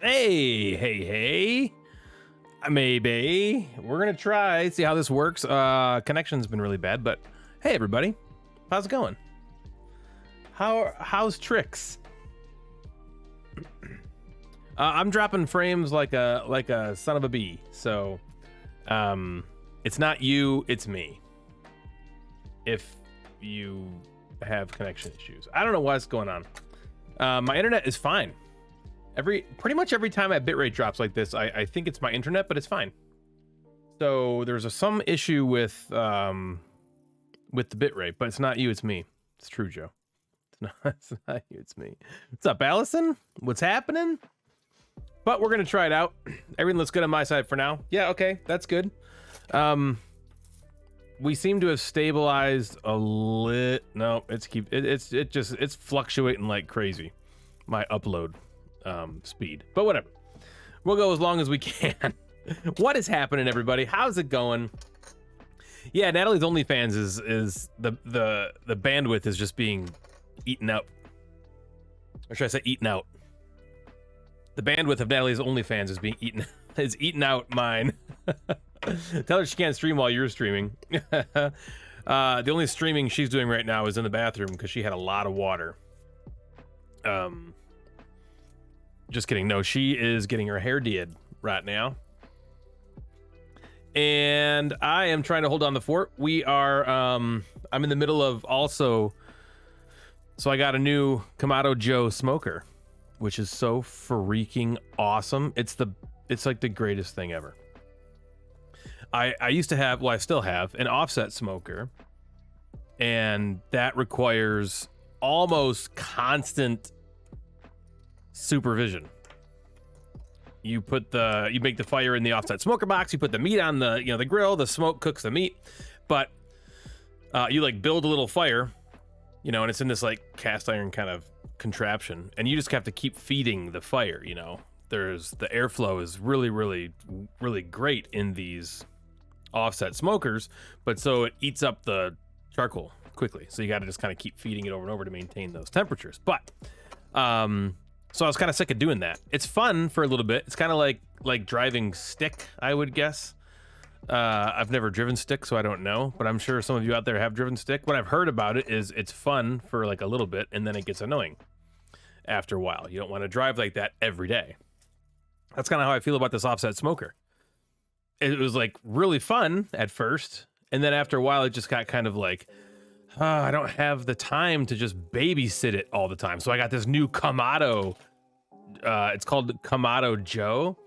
Hey. Maybe. We're going to try, see how this works. Connection's been really bad, but hey, everybody. How's it going? How's tricks? I'm dropping frames like a son of a bee. So, it's not you, it's me. If you have connection issues. I don't know what's going on. My internet is fine. Pretty much every time my bitrate drops like this, I think it's my internet, but it's fine. So there's some issue with the bitrate, but it's not you, it's me. It's true, Joe. It's not you, it's me. What's up, Allison? What's happening? But we're gonna try it out. Everything looks good on my side for now. Yeah, okay, that's good. We seem to have stabilized a lit. No, it's fluctuating like crazy. My upload speed, but whatever. We'll go as long as we can. What is happening, everybody? How's it going? Yeah, Natalie's OnlyFans is the bandwidth is just being eaten out. Or should I say eaten out? The bandwidth of Natalie's OnlyFans is being eaten out mine. Tell her she can't stream while you're streaming. The only streaming she's doing right now is in the bathroom because she had a lot of water. Just kidding. No, she is getting her hair did right now. And I am trying to hold on the fort. We are, I'm in the middle of also, so I got a new Kamado Joe smoker, which is so freaking awesome. It's like the greatest thing ever. I used to have, well, I still have an offset smoker, and that requires almost constant supervision. You make the fire in the offset smoker box, you put the meat on the grill, the smoke cooks the meat, but you like build a little fire, and it's in this like cast iron kind of contraption, and you just have to keep feeding the fire. There's the airflow is really, really, really great in these offset smokers, but so it eats up the charcoal quickly, so you got to just kind of keep feeding it over and over to maintain those temperatures. But so I was kind of sick of doing that. It's fun for a little bit. It's kind of like driving stick, I would guess. I've never driven stick, so I don't know, but I'm sure some of you out there have driven stick. What I've heard about it is it's fun for like a little bit, and then it gets annoying after a while. You don't want to drive like that every day. That's kind of how I feel about this offset smoker. It was like really fun at first, and then after a while, it just got kind of like, I don't have the time to just babysit it all the time. So I got this new Kamado. It's called Kamado Joe.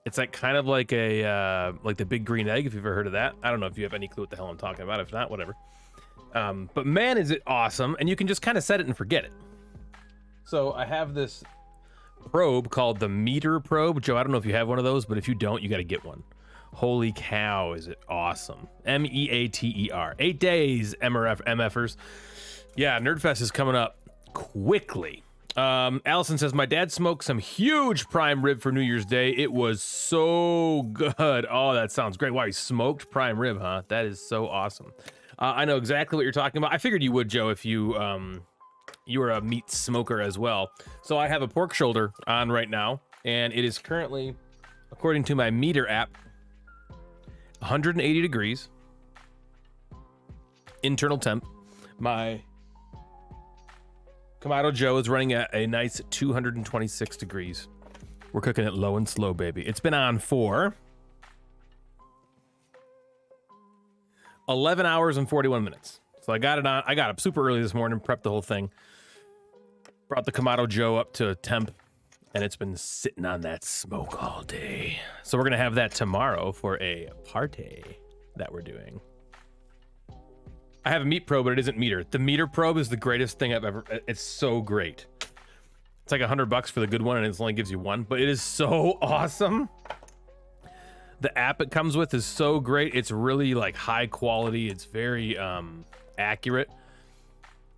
It's like kind of like like the big green egg, if you've ever heard of that. I don't know if you have any clue what the hell I'm talking about. If not, whatever. But man, is it awesome. And you can just kind of set it and forget it. So I have this probe called the meter probe. Joe, I don't know if you have one of those, but if you don't, you got to get one. Holy cow, is it awesome. MEATER. 8 days, MFers. Yeah, Nerdfest is coming up quickly. Allison says, my dad smoked some huge prime rib for New Year's Day. It was so good. Oh, that sounds great. Wow, he smoked prime rib, huh? That is so awesome. I know exactly what you're talking about. I figured you would, Joe, if you were a meat smoker as well. So I have a pork shoulder on right now, and it is currently, according to my meter app, 180 degrees internal temp. My Kamado Joe is running at a nice 226 degrees. We're cooking it low and slow, baby. It's been on for 11 hours and 41 minutes. So I got it on. I got up super early this morning, prepped the whole thing. Brought the Kamado Joe up to temp, and it's been sitting on that smoke all day. So we're gonna have that tomorrow for a party that we're doing. I have a meat probe, but it isn't meter. The meter probe is the greatest thing I've ever. It's so great. It's like $100 for the good one, and it only gives you one, but it is so awesome. The app it comes with is so great. It's really like high quality. It's very accurate.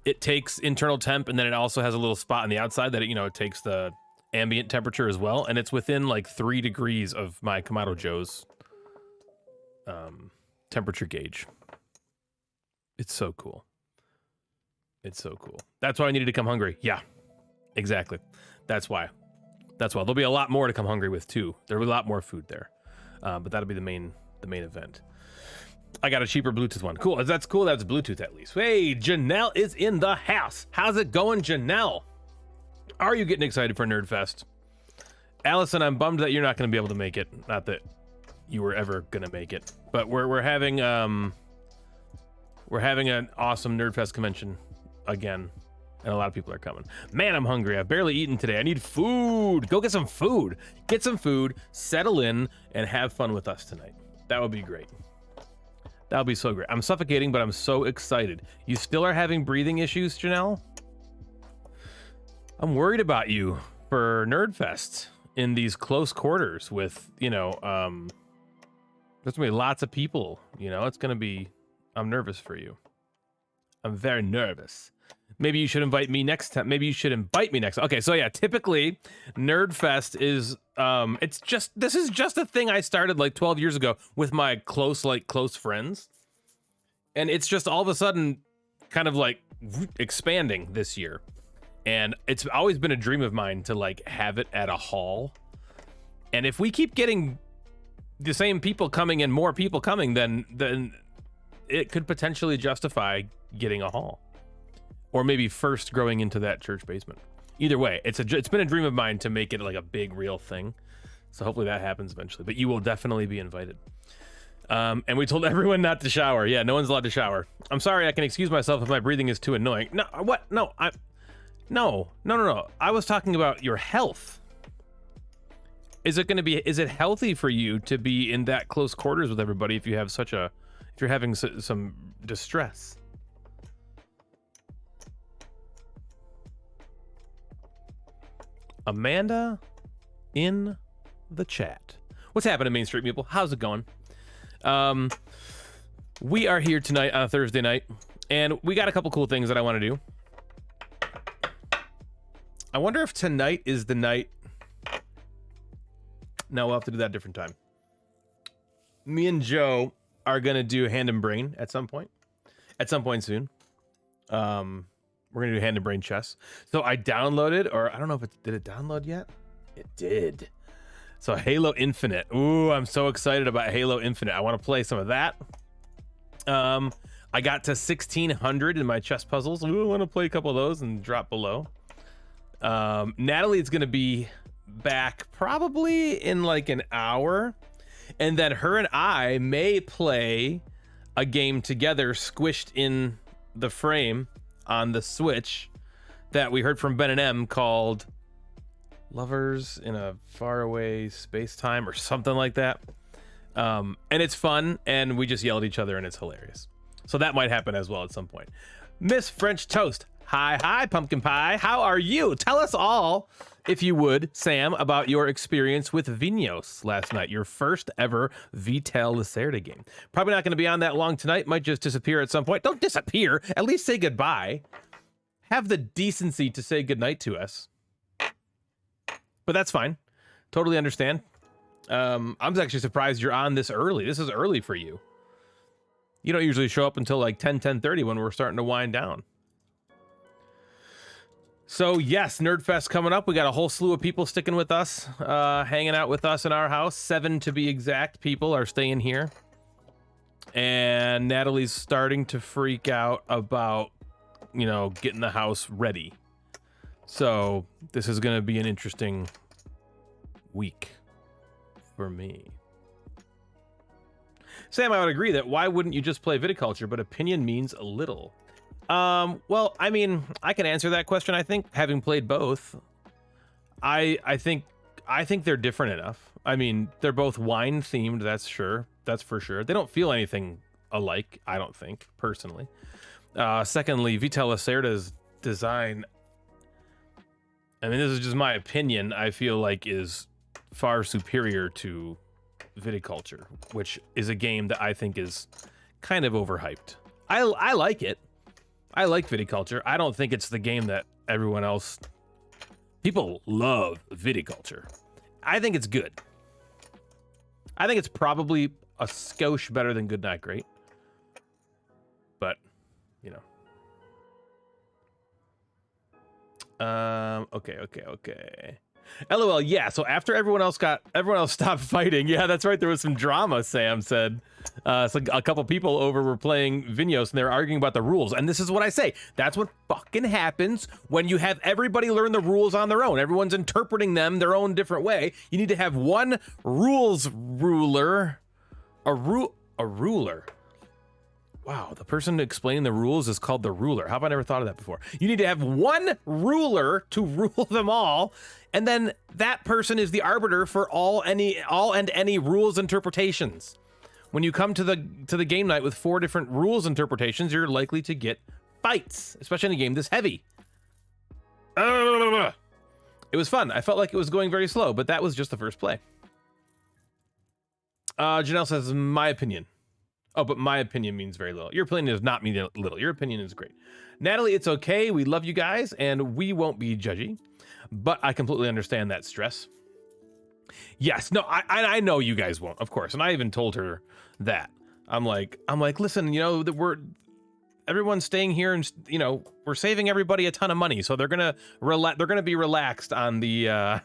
It takes internal temp, and then it also has a little spot on the outside that it takes the ambient temperature as well, and it's within like 3 degrees of my Kamado Joe's temperature gauge. It's so cool. It's so cool. That's why I needed to come hungry. Yeah, exactly. That's why. There'll be a lot more to come hungry with too. There'll be a lot more food there, but that'll be the main event. I got a cheaper Bluetooth one. Cool. That's cool. That's Bluetooth at least. Hey, Janelle is in the house. How's it going, Janelle? Are you getting excited for Nerdfest? Allison, I'm bummed that you're not going to be able to make it. Not that you were ever going to make it, but we're having an awesome Nerdfest convention again, and a lot of people are coming. Man, I'm hungry. I've barely eaten today. I need food. Go get some food. Get some food, settle in, and have fun with us tonight. That would be great. That would be so great. I'm suffocating, but I'm so excited. You still are having breathing issues, Janelle? I'm worried about you for Nerdfest in these close quarters with, there's gonna be lots of people, it's gonna be, I'm nervous for you. I'm very nervous. Maybe you should invite me next time. Okay, so yeah, typically Nerdfest is, this is just a thing I started like 12 years ago with my close friends. And it's just all of a sudden kind of like expanding this year. And it's always been a dream of mine to like have it at a hall. And if we keep getting the same people coming and more people coming, then it could potentially justify getting a hall. Or maybe first growing into that church basement. Either way, it's been a dream of mine to make it like a big real thing. So hopefully that happens eventually. But you will definitely be invited. And we told everyone not to shower. Yeah, no one's allowed to shower. I'm sorry, I can excuse myself if my breathing is too annoying. No, what? No, No. I was talking about your health. Is it healthy for you to be in that close quarters with everybody if you're having some distress? Amanda in the chat. What's happening, Main Street people? How's it going? We are here tonight on a Thursday night, and we got a couple cool things that I want to do. I wonder if tonight is the night. No, we'll have to do that a different time. Me and Joe are gonna do Hand and Brain at some point soon. We're gonna do Hand and Brain chess. So I downloaded, or I don't know if did it download yet? It did. So Halo Infinite. Ooh, I'm so excited about Halo Infinite. I want to play some of that. I got to 1600 in my chess puzzles. Ooh, I want to play a couple of those and drop below. Natalie is gonna be back probably in like an hour, and then her and I may play a game together, squished in the frame on the Switch that we heard from Ben and M, called Lovers in a Faraway Space-Time or something like that. And it's fun, and we just yell at each other, and it's hilarious. So that might happen as well at some point. Miss French Toast. Hi, Pumpkin Pie. How are you? Tell us all, if you would, Sam, about your experience with Vinos last night. Your first ever Vitel Lacerda game. Probably not going to be on that long tonight. Might just disappear at some point. Don't disappear. At least say goodbye. Have the decency to say goodnight to us. But that's fine. Totally understand. I'm actually surprised you're on this early. This is early for you. You don't usually show up until like 10:30 when we're starting to wind down. So yes, Nerdfest coming up. We got a whole slew of people sticking with us, hanging out with us in our house. 7 to be exact people are staying here. And Natalie's starting to freak out about, getting the house ready. So this is going to be an interesting week for me. Sam, I would agree that why wouldn't you just play viticulture, but opinion means a little. Well, I mean, I can answer that question. I think having played both, I think they're different enough. I mean, they're both wine themed. That's for sure. They don't feel anything alike. I don't think personally. Secondly, Vital Lacerda's design, I mean, this is just my opinion, I feel like is far superior to Viticulture, which is a game that I think is kind of overhyped. I like it. I like Viticulture. I don't think it's the game that everyone else... People love Viticulture. I think it's good. I think it's probably a skosh better than Good Night Great. But, you know. Okay. LOL, yeah, so after everyone else stopped fighting, yeah, that's right, there was some drama, Sam said. So a couple people over were playing Vinyos and they were arguing about the rules. And this is what I say. That's what fucking happens when you have everybody learn the rules on their own. Everyone's interpreting them their own different way. You need to have one rules ruler. A ruler. Wow, the person explaining the rules is called the ruler. How have I never thought of that before? You need to have one ruler to rule them all, and then that person is the arbiter for all and any rules interpretations. When you come to the game night with 4 different rules interpretations, you're likely to get fights, especially in a game this heavy. It was fun. I felt like it was going very slow, but that was just the first play. Janelle says, my opinion. Oh, but my opinion means very little. Your opinion does not mean little. Your opinion is great. Natalie, it's okay. We love you guys, and we won't be judgy. But I completely understand that stress. Yes, no, I know you guys won't, of course. And I even told her that. I'm like, listen, you know, everyone's staying here, and you know, we're saving everybody a ton of money, so they're gonna be relaxed on the,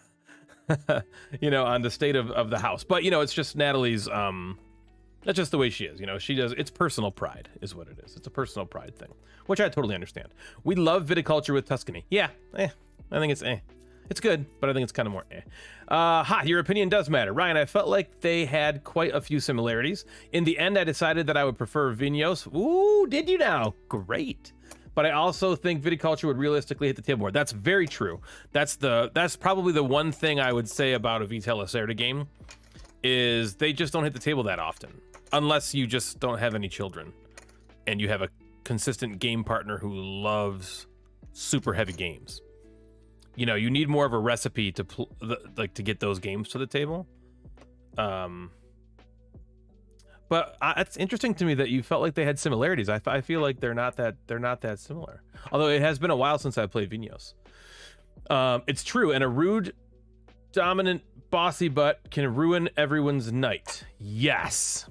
you know, on the state of the house. But you know, it's just Natalie's That's just the way she is, you know. She does, it's personal pride is what it is. It's a personal pride thing, which I totally understand. We love Viticulture with Tuscany. Yeah, I think it's It's good, but I think it's kind of more your opinion does matter. Ryan, I felt like they had quite a few similarities. In the end, I decided that I would prefer Vinyos. Ooh, did you now? Great. But I also think Viticulture would realistically hit the table more. That's very true. That's probably the one thing I would say about a Vital Lacerda game, is they just don't hit the table that often. Unless you just don't have any children and you have a consistent game partner who loves super heavy games. You know, you need more of a recipe to to get those games to the table. But it's interesting to me that you felt like they had similarities. I feel like they're not that similar. Although it has been a while since I played Vinyos. It's true, and a rude, dominant, bossy butt can ruin everyone's night. Yes,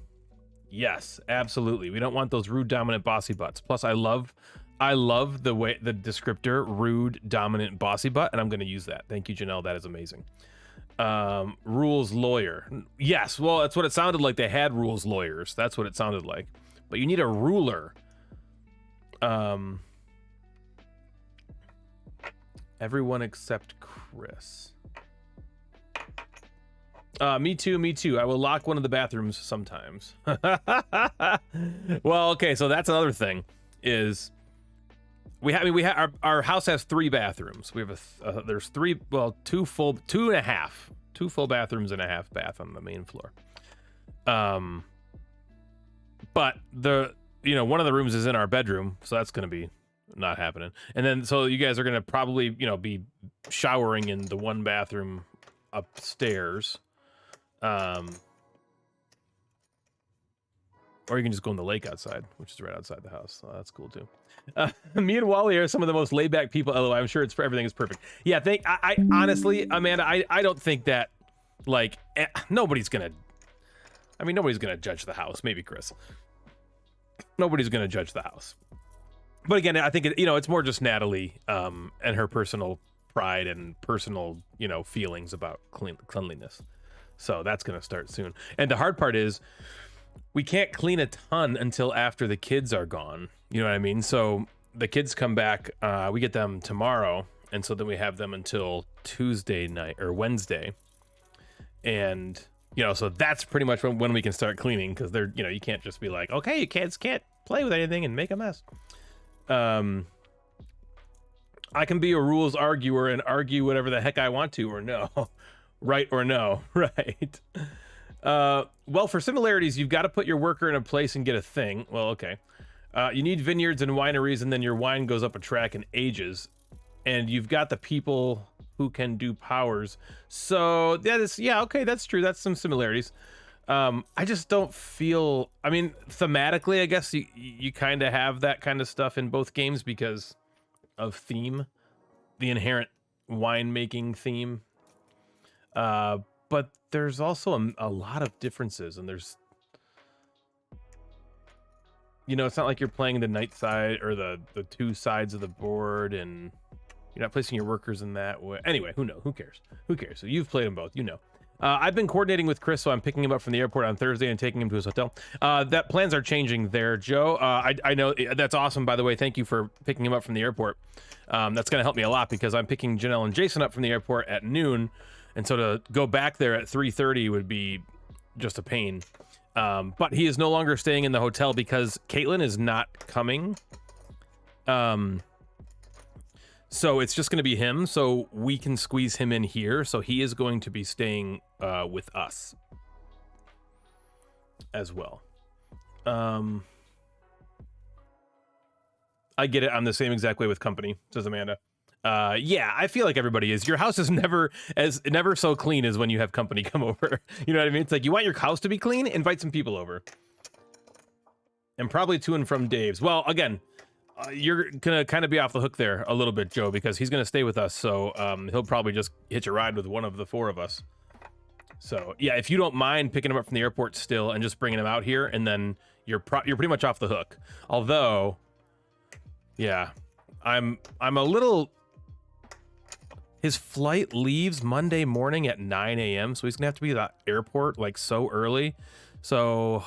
absolutely. We don't want those rude, dominant, bossy butts. Plus, I love the way the descriptor rude, dominant, bossy butt, and I'm going to use that. Thank you, Janelle. That is amazing. Rules lawyer. Yes, well, that's what it sounded like. They had rules lawyers. That's what it sounded like. But you need a ruler. Everyone except Chris. Me too. I will lock one of the bathrooms sometimes. Well, okay, so that's another thing. Is our house has 3 bathrooms. We have there's 3, well, 2 and a half bathrooms and a half bath on the main floor. But one of the rooms is in our bedroom, so that's gonna be not happening. And then so you guys are gonna probably be showering in the one bathroom upstairs. Or you can just go in the lake outside, which is right outside the house. So that's cool too. Me and Wally are some of the most laid back people. Although I'm sure everything is perfect. Yeah, I honestly, Amanda, I don't think that nobody's gonna judge the house. Maybe Chris. Nobody's gonna judge the house. But again, I think it's more just Natalie and her personal pride and personal feelings about cleanliness. So that's gonna start soon. And the hard part is, we can't clean a ton until after the kids are gone. You know what I mean? So the kids come back, we get them tomorrow, and so then we have them until Tuesday night or Wednesday. And so that's pretty much when we can start cleaning, because they're you can't just be like, okay, you kids can't play with anything and make a mess. I can be a rules arguer and argue whatever the heck I want to, or no. Right or no. Right. Well, for similarities, you've got to put your worker in a place and get a thing. Well, okay. You need vineyards and wineries, and then your wine goes up a track and ages. And you've got the people who can do powers. So that is, yeah, okay, that's true. That's some similarities. I just don't feel, I mean, thematically, I guess you kind of have that kind of stuff in both games because of theme, the inherent winemaking theme. But there's also a lot of differences, and there's, you know, it's not like you're playing the night side or the two sides of the board, and you're not placing your workers in that way. Anyway, who knows? Who cares? Who cares? So you've played them both, you know. I've been coordinating with Chris, so I'm picking him up from the airport on Thursday and taking him to his hotel. That plans are changing there, Joe. I know that's awesome, by the way. Thank you for picking him up from the airport. That's going to help me a lot because I'm picking Janelle and Jason up from the airport at noon. And so to go back there at 3:30 would be just a pain. But he is no longer staying in the hotel because Caitlin is not coming. So it's just going to be him. So we can squeeze him in here. So he is going to be staying with us as well. I get it. I'm the same exact way with company, says Amanda. Yeah, I feel like everybody is. Your house is never so clean as when you have company come over. You know what I mean? It's like, you want your house to be clean? Invite some people over. And probably to and from Dave's. Well, again, you're gonna kind of be off the hook there a little bit, Joe, because he's gonna stay with us. So he'll probably just hitch a ride with one of the four of us. So yeah, if you don't mind picking him up from the airport still and just bringing him out here, and then you're pretty much off the hook. Although, yeah, I'm a little. His flight leaves Monday morning at 9 a.m. So he's gonna have to be at the airport like so early. So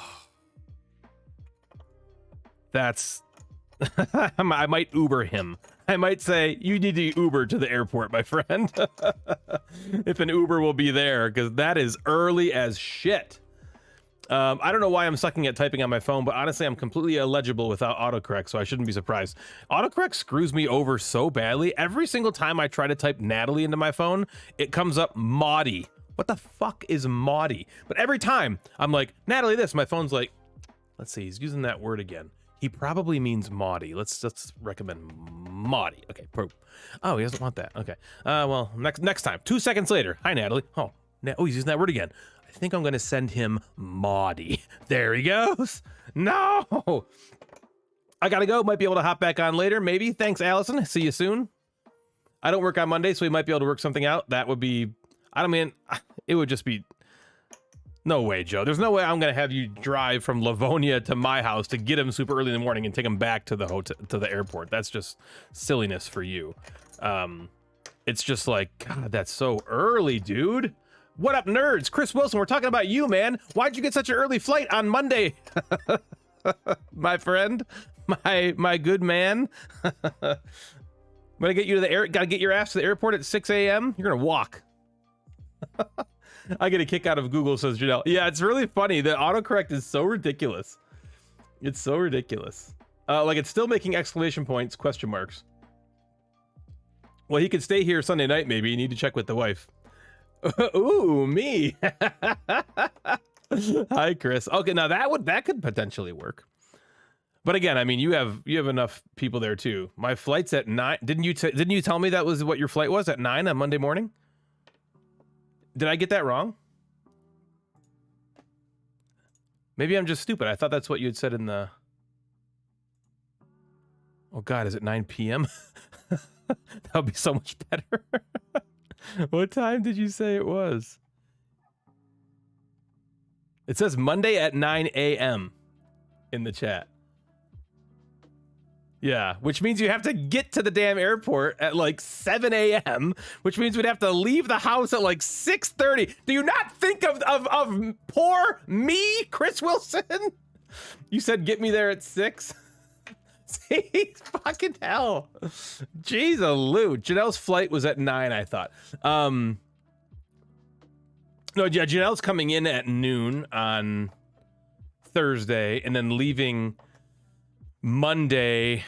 that's. I might Uber him. I might say, you need to Uber to the airport, my friend. If an Uber will be there, because that is early as shit. I don't know why I'm sucking at typing on my phone, but honestly, I'm completely illegible without autocorrect, so I shouldn't be surprised. Autocorrect screws me over so badly. Every single time I try to type Natalie into my phone, it comes up Maudie. What the fuck is Maudie? But every time I'm like, Natalie this, my phone's like, let's see, he's using that word again. He probably means Maudie. Let's recommend Maudie. Okay. Oh, he doesn't want that. Okay. Well, next time. 2 seconds later. Hi, Natalie. Oh, he's using that word again. I think I'm going to send him Maudie. There he goes. No. I got to go. Might be able to hop back on later. Maybe. Thanks, Allison. See you soon. I don't work on Monday, so we might be able to work something out. That would be, I don't mean, it would just be, no way, Joe. There's no way I'm going to have you drive from Livonia to my house to get him super early in the morning and take him back to the hotel, to the airport. That's just silliness for you. It's just like, God, that's so early, dude. What up, nerds? Chris Wilson, we're talking about you, man. Why'd you get such an early flight on Monday? My friend, my good man. When I get you to the gotta get your ass to the airport at 6 a.m. You're gonna walk. I get a kick out of Google, says Janelle. Yeah, it's really funny. The autocorrect is so ridiculous. It's so ridiculous. Like, it's still making exclamation points, question marks. Well, he could stay here Sunday night, maybe. You need to check with the wife. Ooh, me. Hi, Chris. Okay, now that could potentially work. But again, I mean, you have enough people there too. My flight's at 9. Didn't you tell me that was what your flight was at 9 on Monday morning? Did I get that wrong? Maybe I'm just stupid. I thought that's what you had said in the... Oh God, is it 9 p.m.? That would be so much better. What time did you say it was? It says Monday at 9 a.m. in the chat. Yeah, which means you have to get to the damn airport at like 7 a.m., which means we'd have to leave the house at like 6:30. Do you not think of poor me, Chris Wilson? You said get me there at 6? See, fucking hell. Jeez, Lou. Janelle's flight was at 9, I thought. No, yeah, Janelle's coming in at noon on Thursday and then leaving Monday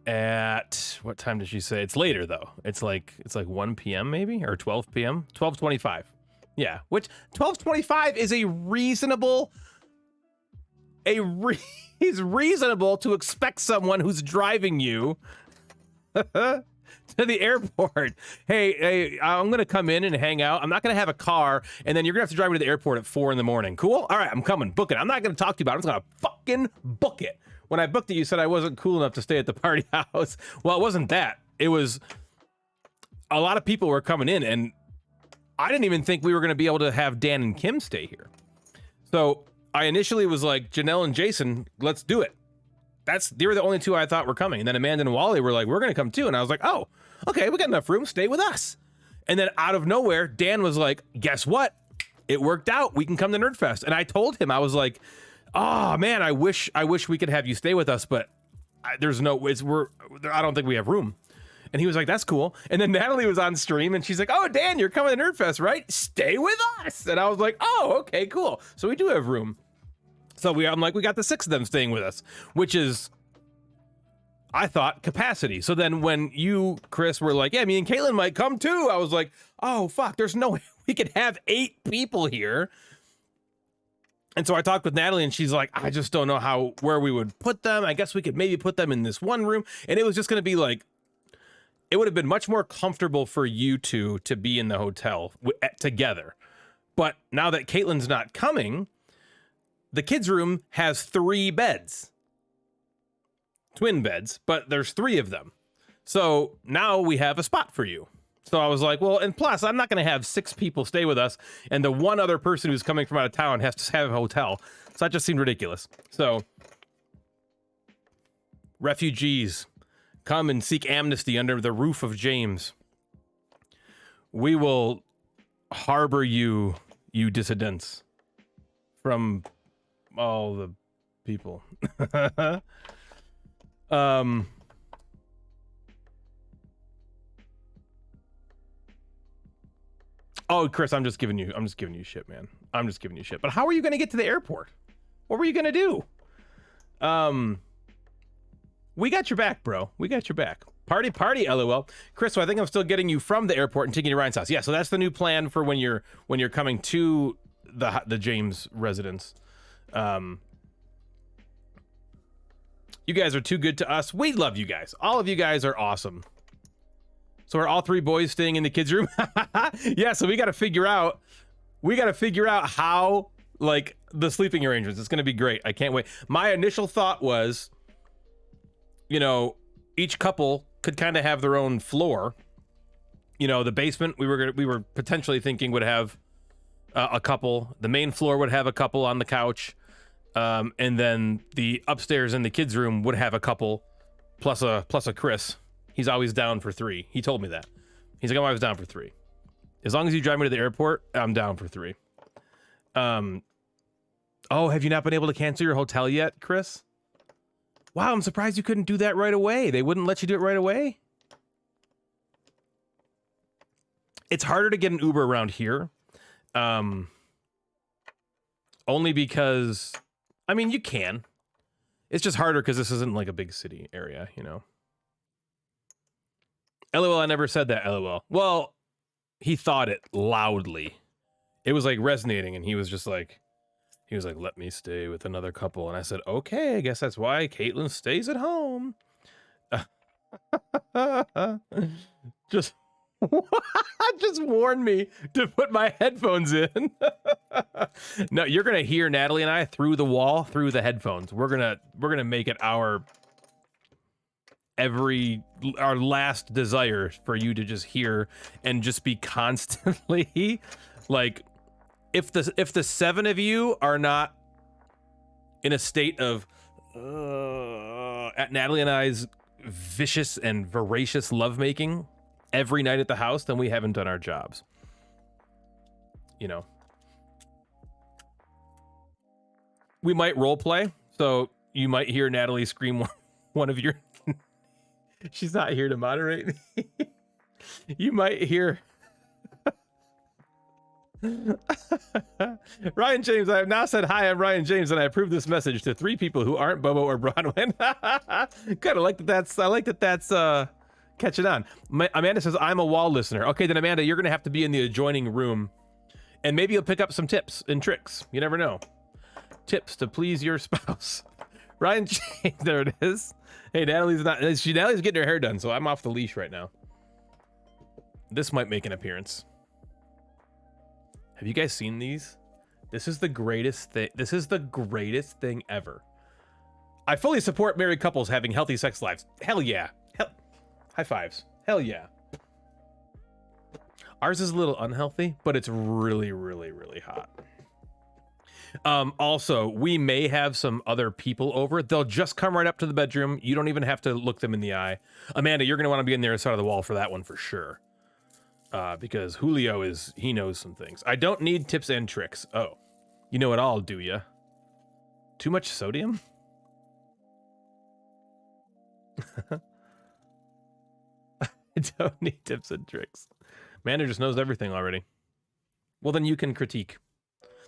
at what time did she say? It's later though. It's like 1 p.m. maybe, or 12 p.m. 12:25. Yeah, which 12:25 is a reasonable. Is reasonable to expect someone who's driving you to the airport. Hey, I'm gonna come in and hang out. I'm not gonna have a car, and then you're gonna have to drive me to the airport at 4 a.m. Cool? All right, I'm coming. Book it. I'm not gonna talk to you about it. I'm just gonna fucking book it. When I booked it, you said I wasn't cool enough to stay at the party house. Well, it wasn't that. It was a lot of people were coming in, and I didn't even think we were gonna be able to have Dan and Kim stay here. So I initially was like, Janelle and Jason, let's do it. They were the only two I thought were coming. And then Amanda and Wally were like, we're going to come too. And I was like, oh, okay, we got enough room. Stay with us. And then out of nowhere, Dan was like, guess what? It worked out. We can come to Nerdfest. And I told him, I was like, oh man, I wish we could have you stay with us, but I don't think we have room. And he was like, that's cool. And then Natalie was on stream and she's like, oh, Dan, you're coming to Nerdfest, right? Stay with us. And I was like, oh, okay, cool. So we do have room. So I'm like, we got the 6 of them staying with us, which is, I thought, capacity. So then when you, Chris, were like, yeah, me and Caitlin might come too, I was like, oh, fuck, there's no way we could have 8 people here. And so I talked with Natalie and she's like, I just don't know where we would put them. I guess we could maybe put them in this one room. And it was just going to be like, it would have been much more comfortable for you two to be in the hotel together. But now that Caitlin's not coming, the kids' room has 3 beds, twin beds, but there's 3 of them. So now we have a spot for you. So I was like, well, and plus I'm not going to have 6 people stay with us. And the one other person who's coming from out of town has to have a hotel. So that just seemed ridiculous. So refugees, come and seek amnesty under the roof of James. We will harbor you, you dissidents, from all the people. Oh, Chris, I'm just giving you shit, man. I'm just giving you shit. But how are you going to get to the airport? What were you going to do? We got your back, bro. We got your back. Party, LOL. Chris, so I think I'm still getting you from the airport and taking you to Ryan's house. Yeah, so that's the new plan for when you're coming to the James residence. You guys are too good to us. We love you guys. All of you guys are awesome. So are all 3 boys staying in the kids' room? Yeah, so we got to figure out how, like, the sleeping arrangements. It's going to be great. I can't wait. My initial thought was, you know, each couple could kind of have their own floor. You know, the basement we were potentially thinking would have a couple. The main floor would have a couple on the couch. And then the upstairs in the kids' room would have a couple plus a Chris. He's always down for 3. He told me that. He's like, I'm always down for 3. As long as you drive me to the airport, I'm down for 3. Oh, have you not been able to cancel your hotel yet, Chris? Wow, I'm surprised you couldn't do that right away. They wouldn't let you do it right away? It's harder to get an Uber around here. Only because, I mean, you can. It's just harder because this isn't like a big city area, you know? LOL, I never said that, LOL. Well, he thought it loudly. It was like resonating, and he was like, let me stay with another couple. And I said, okay, I guess that's why Caitlin stays at home. Just warn me to put my headphones in. No, you're going to hear Natalie and I through the wall, through the headphones. We're going to make it our last desire for you to just hear and just be constantly like, if the 7 of you are not in a state of at Natalie and I's vicious and voracious lovemaking every night at the house, then we haven't done our jobs. You know, we might role play, so you might hear Natalie scream one of your. She's not here to moderate me. You might hear. Ryan James, I have now said hi, I'm Ryan James, and I approve this message to 3 people who aren't Bobo or Bronwyn. Kind of like that. I like that that's catching on. Amanda says, I'm a wall listener. Okay, then Amanda, you're going to have to be in the adjoining room, and maybe you'll pick up some tips and tricks. You never know. Tips to please your spouse. Ryan James, there it is. Hey, Natalie's getting her hair done, so I'm off the leash right now. This might make an appearance. Have you guys seen these? This is the greatest thing. This is the greatest thing ever. I fully support married couples having healthy sex lives. Hell yeah. High fives. Hell yeah. Ours is a little unhealthy, but it's really, really, really hot. Also, we may have some other people over. They'll just come right up to the bedroom. You don't even have to look them in the eye. Amanda, you're going to want to be in the other side of the wall for that one for sure. Because Julio he knows some things. I don't need tips and tricks. Oh, you know it all, do ya? Too much sodium? I don't need tips and tricks. Amanda just knows everything already. Well, then you can critique.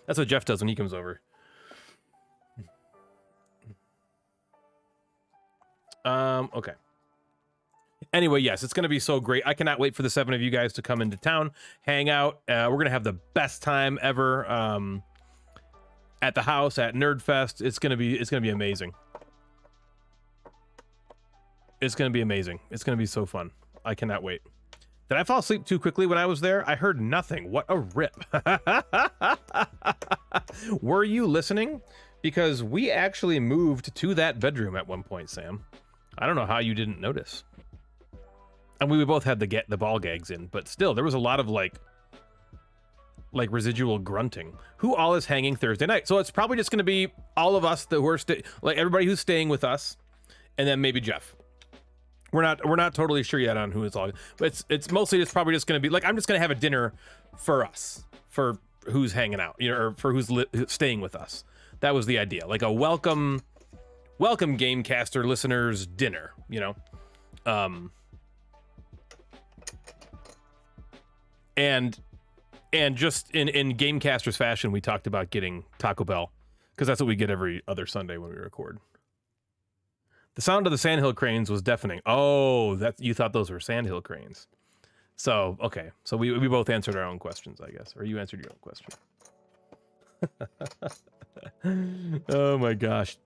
That's what Jeff does when he comes over. Okay. Anyway, yes, it's going to be so great. I cannot wait for the 7 of you guys to come into town, hang out. We're going to have the best time ever at the house, at Nerdfest. It's going to be amazing. It's going to be amazing. It's going to be so fun. I cannot wait. Did I fall asleep too quickly when I was there? I heard nothing. What a rip. Were you listening? Because we actually moved to that bedroom at one point, Sam. I don't know how you didn't notice. And we both had the ball gags in, but still, there was a lot of like residual grunting. Who all is hanging Thursday night? So it's probably just going to be all of us that were like everybody who's staying with us, and then maybe Jeff. We're not totally sure yet on who it's all, but it's mostly it's probably just going to be like I'm just going to have a dinner for us, for who's hanging out, you know, or for who's staying with us. That was the idea, like a welcome Gamecaster listeners dinner, you know. And just in Gamecaster's fashion, we talked about getting Taco Bell because that's what we get every other Sunday when we record. The sound of the sandhill cranes was deafening. Oh, that you thought those were sandhill cranes. So, okay. So we both answered our own questions, I guess. Or you answered your own question. Oh my gosh.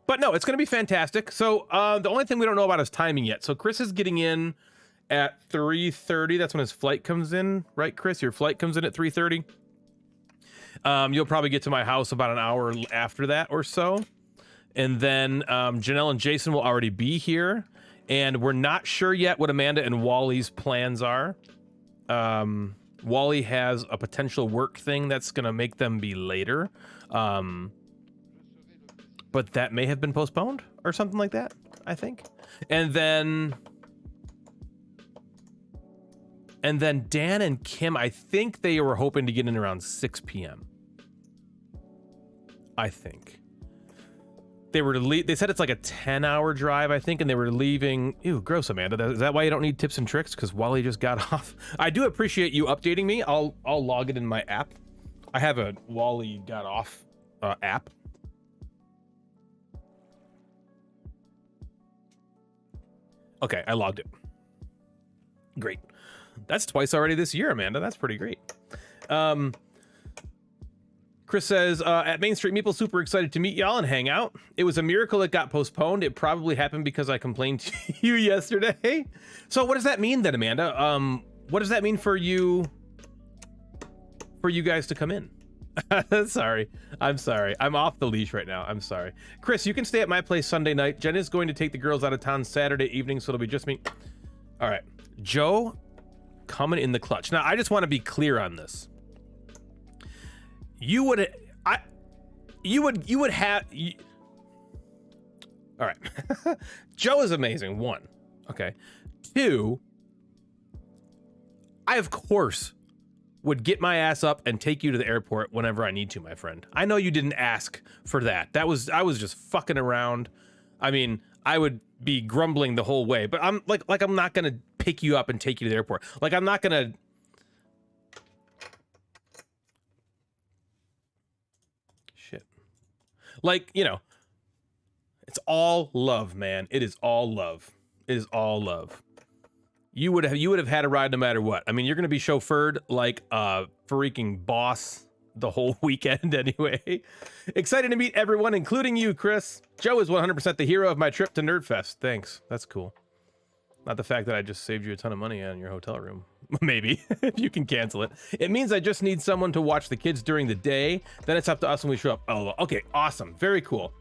But no, it's going to be fantastic. So the only thing we don't know about is timing yet. So Chris is getting in at 3:30. That's when his flight comes in, right, Chris? Your flight comes in at 3:30. You'll probably get to my house about an hour after that or so. And then Janelle and Jason will already be here. And we're not sure yet what Amanda and Wally's plans are. Wally has a potential work thing that's going to make them be later. But that may have been postponed or something like that, I think. And then Dan and Kim, I think they were hoping to get in around 6 p.m. I think. They said it's like a 10-hour drive, I think, and they were leaving. Ew, gross, Amanda. Is that why you don't need tips and tricks? Because Wally just got off. I do appreciate you updating me. I'll log it in my app. I have a Wally got off app. Okay, I logged it. Great. That's twice already this year, Amanda. That's pretty great. Chris says, at Main Street Meeple, super excited to meet y'all and hang out. It was a miracle it got postponed. It probably happened because I complained to you yesterday. So what does that mean then, Amanda? What does that mean for you guys to come in? Sorry. I'm sorry. I'm off the leash right now. I'm sorry. Chris, you can stay at my place Sunday night. Jen is going to take the girls out of town Saturday evening, so it'll be just me. All right. Joe coming in the clutch. Now, I just want to be clear on this. You would have. All right. Joe is amazing. 1. Okay. 2. I, of course, would get my ass up and take you to the airport whenever I need to, my friend. I know you didn't ask for that. I was just fucking around. I mean, I would be grumbling the whole way, but I'm like I'm not gonna pick you up and take you to the airport. Like I'm not gonna Like, you know, it's all love, man. It is all love. It is all love. You would have had a ride no matter what. I mean, you're going to be chauffeured like a freaking boss the whole weekend anyway. Excited to meet everyone, including you, Chris. Joe is 100% the hero of my trip to Nerdfest. Thanks. That's cool. Not the fact that I just saved you a ton of money on your hotel room. Maybe, if you can cancel it. It means I just need someone to watch the kids during the day. Then it's up to us when we show up. Oh, okay. Awesome. Very cool.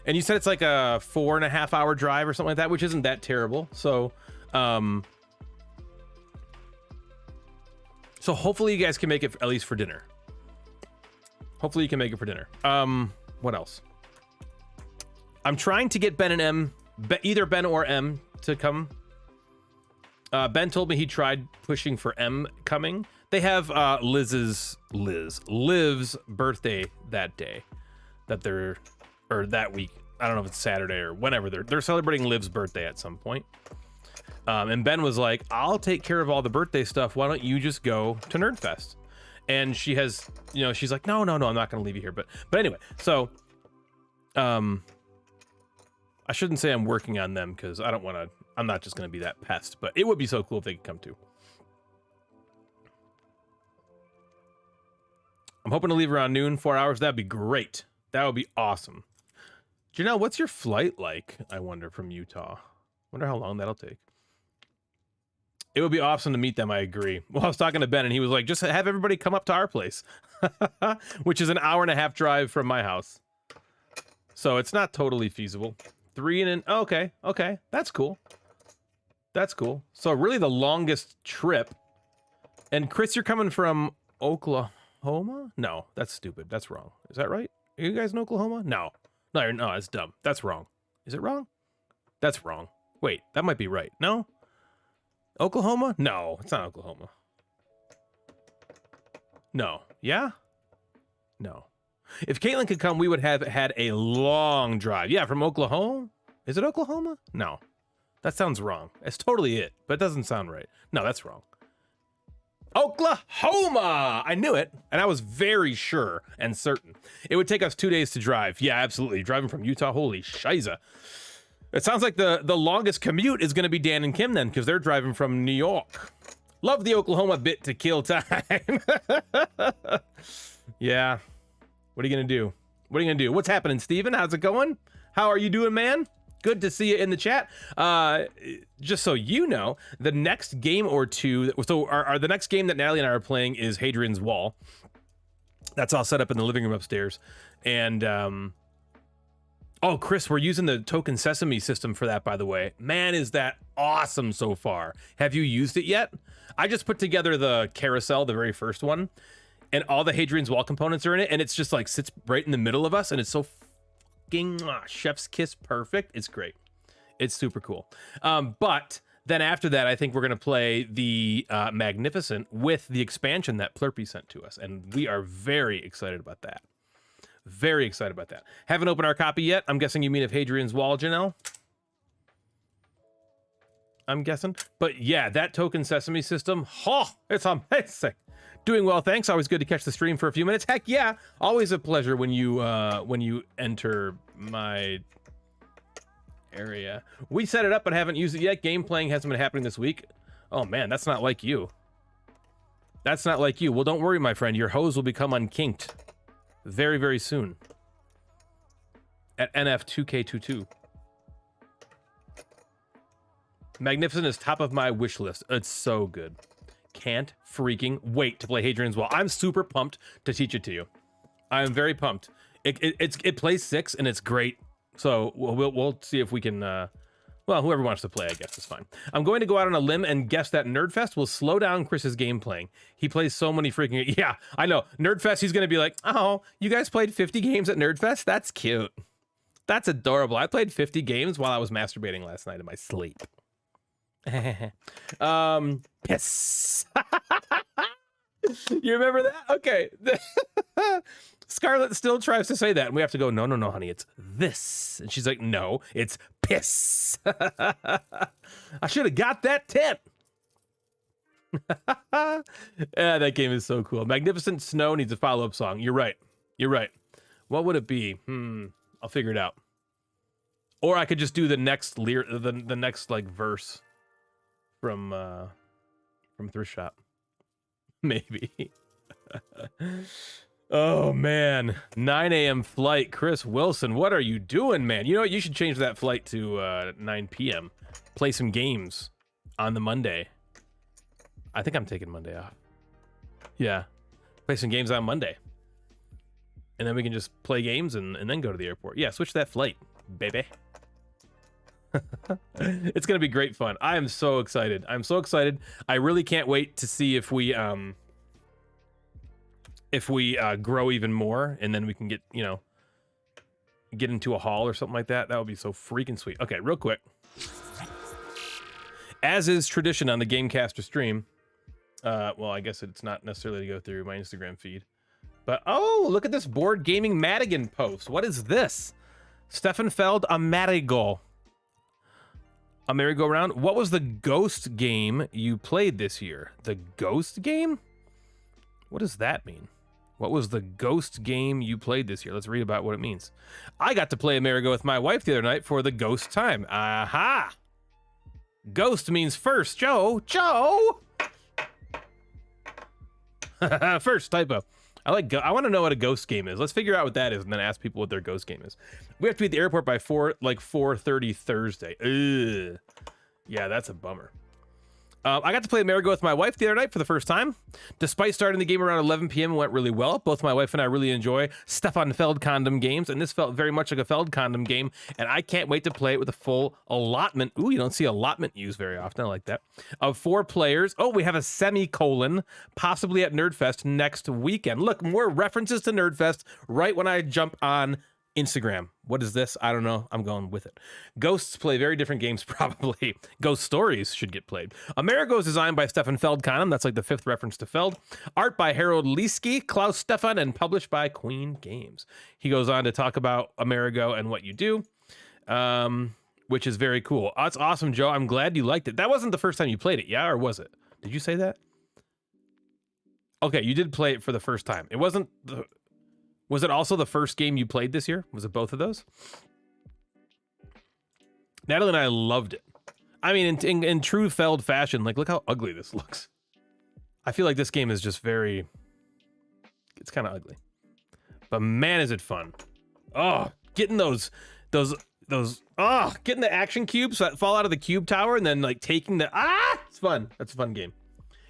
And you said it's like a 4.5 hour drive or something like that, which isn't that terrible. So hopefully you guys can make it at least for dinner. Hopefully you can make it for dinner. What else? I'm trying to get Ben and M, either Ben or M, to come. Ben told me he tried pushing for M coming. They have Liv's birthday that day, or that week. I don't know if it's Saturday or whenever they're celebrating Liv's birthday at some point. And Ben was like, I'll take care of all the birthday stuff. Why don't you just go to Nerdfest? And she has, you know, she's like, no, I'm not going to leave you here. But anyway, so, I shouldn't say I'm working on them because I'm not just going to be that pest, but it would be so cool if they could come too. I'm hoping to leave around noon, 4 hours. That'd be great. That would be awesome. Janelle, what's your flight like? I wonder, from Utah. Wonder how long that'll take. It would be awesome to meet them. I agree. Well, I was talking to Ben and he was like, just have everybody come up to our place, which is an 1.5-hour drive from my house. So it's not totally feasible. 3 and an, okay. That's cool. That's cool. So really the longest trip. And Chris, you're coming from Oklahoma? No, that's stupid. That's wrong. Is that right? Are you guys in Oklahoma? No, that's dumb. That's wrong. Is it wrong? That's wrong. Wait, that might be right. No? Oklahoma? No, it's not Oklahoma. No. Yeah? No. If Caitlin could come, we would have had a long drive. Yeah, from Oklahoma? Is it Oklahoma? No. That sounds wrong. It's totally it, but it doesn't sound right. No, that's wrong. Oklahoma! I knew it, and I was very sure and certain. It would take us 2 days to drive. Yeah, absolutely. Driving from Utah, holy shiza. It sounds like the longest commute is going to be Dan and Kim then, because they're driving from New York. Love the Oklahoma bit to kill time. Yeah. What are you going to do? What are you going to do? What's happening, Steven? How's it going? How are you doing, man? Good to see you in the chat. Just so you know, the next game or two, so the next game that Natalie and I are playing is Hadrian's Wall. That's all set up in the living room upstairs. And, oh, Chris, we're using the Token Sesame system for that, by the way. Man, is that awesome so far. Have you used it yet? I just put together the carousel, the very first one, and all the Hadrian's Wall components are in it, and it's just like sits right in the middle of us, and it's so fucking chef's kiss perfect. It's great. It's super cool. But then after that, I think we're going to play the Magnificent with the expansion that Plurpy sent to us, and we are very excited about that. Very excited about that. Haven't opened our copy yet. I'm guessing you mean of Hadrian's Wall, Janelle? I'm guessing. But yeah, that Token Sesame system, oh, it's amazing. Doing well, thanks. Always good to catch the stream for a few minutes. Heck yeah, always a pleasure when you enter my area. We set it up but haven't used it yet. Game playing hasn't been happening this week. Oh man, that's not like you. That's not like you. Well, don't worry, my friend. Your hose will become unkinked very, very soon at NF2K22. Magnificent is top of my wish list. It's so good. Can't freaking wait to play Hadrian's Wall. I'm super pumped to teach it to you. I'm very pumped. It plays 6 and it's great. So we'll see if we can. Well, whoever wants to play, I guess is fine. I'm going to go out on a limb and guess that Nerdfest will slow down Chris's game playing. He plays so many freaking. Yeah, I know. Nerdfest. He's going to be like, oh, you guys played 50 games at Nerdfest? That's cute. That's adorable. I played 50 games while I was masturbating last night in my sleep. Piss. You remember that? Okay. Scarlett still tries to say that, and we have to go, no, honey, it's this. And she's like, no, it's piss. I should have got that tip. Yeah, that game is so cool. Magnificent Snow needs a follow-up song. You're right. What would it be? I'll figure it out. Or I could just do the next the next like verse from Thrift Shop. Maybe. Oh man, 9 a.m. flight. Chris Wilson, what are you doing, man? You know what? You should change that flight to 9 p.m. Play some games on the Monday. I think I'm taking Monday off. Yeah, play some games on Monday, and then we can just play games and then go to the airport. Yeah, switch that flight, baby. It's gonna be great fun. I am so excited. I'm so excited. I really can't wait to see if we grow even more, and then we can get, you know, get into a hall or something like that. That would be so freaking sweet. Okay, real quick. As is tradition on the Gamecaster stream, well, I guess it's not necessarily to go through my Instagram feed, but oh, look at this Board Gaming Madigan post. What is this? Stefan Feld, a Marigo. A merry-go-round. What was the ghost game you played this year? The ghost game? What does that mean? What was the ghost game you played this year? Let's read about what it means. I got to play Amerigo with my wife the other night for the ghost time. Aha! Ghost means first. Joe! First typo. I want to know what a ghost game is. Let's figure out what that is and then ask people what their ghost game is. We have to be at the airport by 4:30 Thursday. Ugh. Yeah, that's a bummer. I got to play Amerigo with my wife the other night for the first time. Despite starting the game around 11 p.m., it went really well. Both my wife and I really enjoy Stefan Feld condom games, and this felt very much like a Feld condom game, and I can't wait to play it with a full allotment. Ooh, you don't see allotment used very often. I like that. Of 4 players. Oh, we have a semicolon, possibly at Nerdfest next weekend. Look, more references to Nerdfest right when I jump on Instagram. What is this? I don't know. I'm going with it. Ghosts play very different games, probably. Ghost stories should get played. Amerigo is designed by Stefan Feldkanen. That's like the 5th reference to Feld. Art by Harold Lieske, Klaus Stefan, and published by Queen Games. He goes on to talk about Amerigo and what you do, which is very cool. Oh, that's awesome, Joe. I'm glad you liked it. That wasn't the first time you played it, yeah? Or was it? Did you say that? Okay, you did play it for the first time. It wasn't the... Was it also the first game you played this year? Was it both of those? Natalie and I loved it. I mean, in true Feld fashion, like, look how ugly this looks. I feel like this game is just very... It's kind of ugly. But man, is it fun. Oh, getting those... Oh, getting the action cubes that fall out of the cube tower and then, like, taking the... Ah! It's fun. That's a fun game.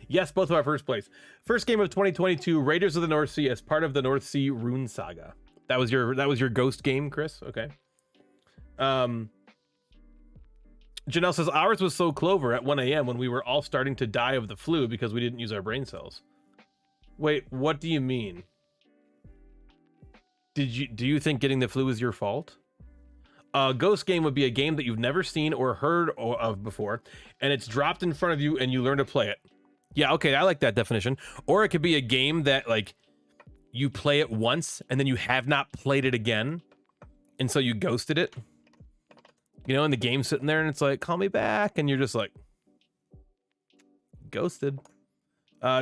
Yes, both of our first place. First game of 2022, Raiders of the North Sea as part of the North Sea Rune Saga. That was your ghost game, Chris? Okay. Janelle says, ours was so Clover at 1 a.m. when we were all starting to die of the flu because we didn't use our brain cells. Wait, what do you mean? Do you think getting the flu was your fault? A ghost game would be a game that you've never seen or heard of before, and it's dropped in front of you and you learn to play it. Yeah, okay, I like that definition. Or it could be a game that, like, you play it once and then you have not played it again, and so you ghosted it. You know, and the game's sitting there and it's like, call me back, and you're just like, ghosted.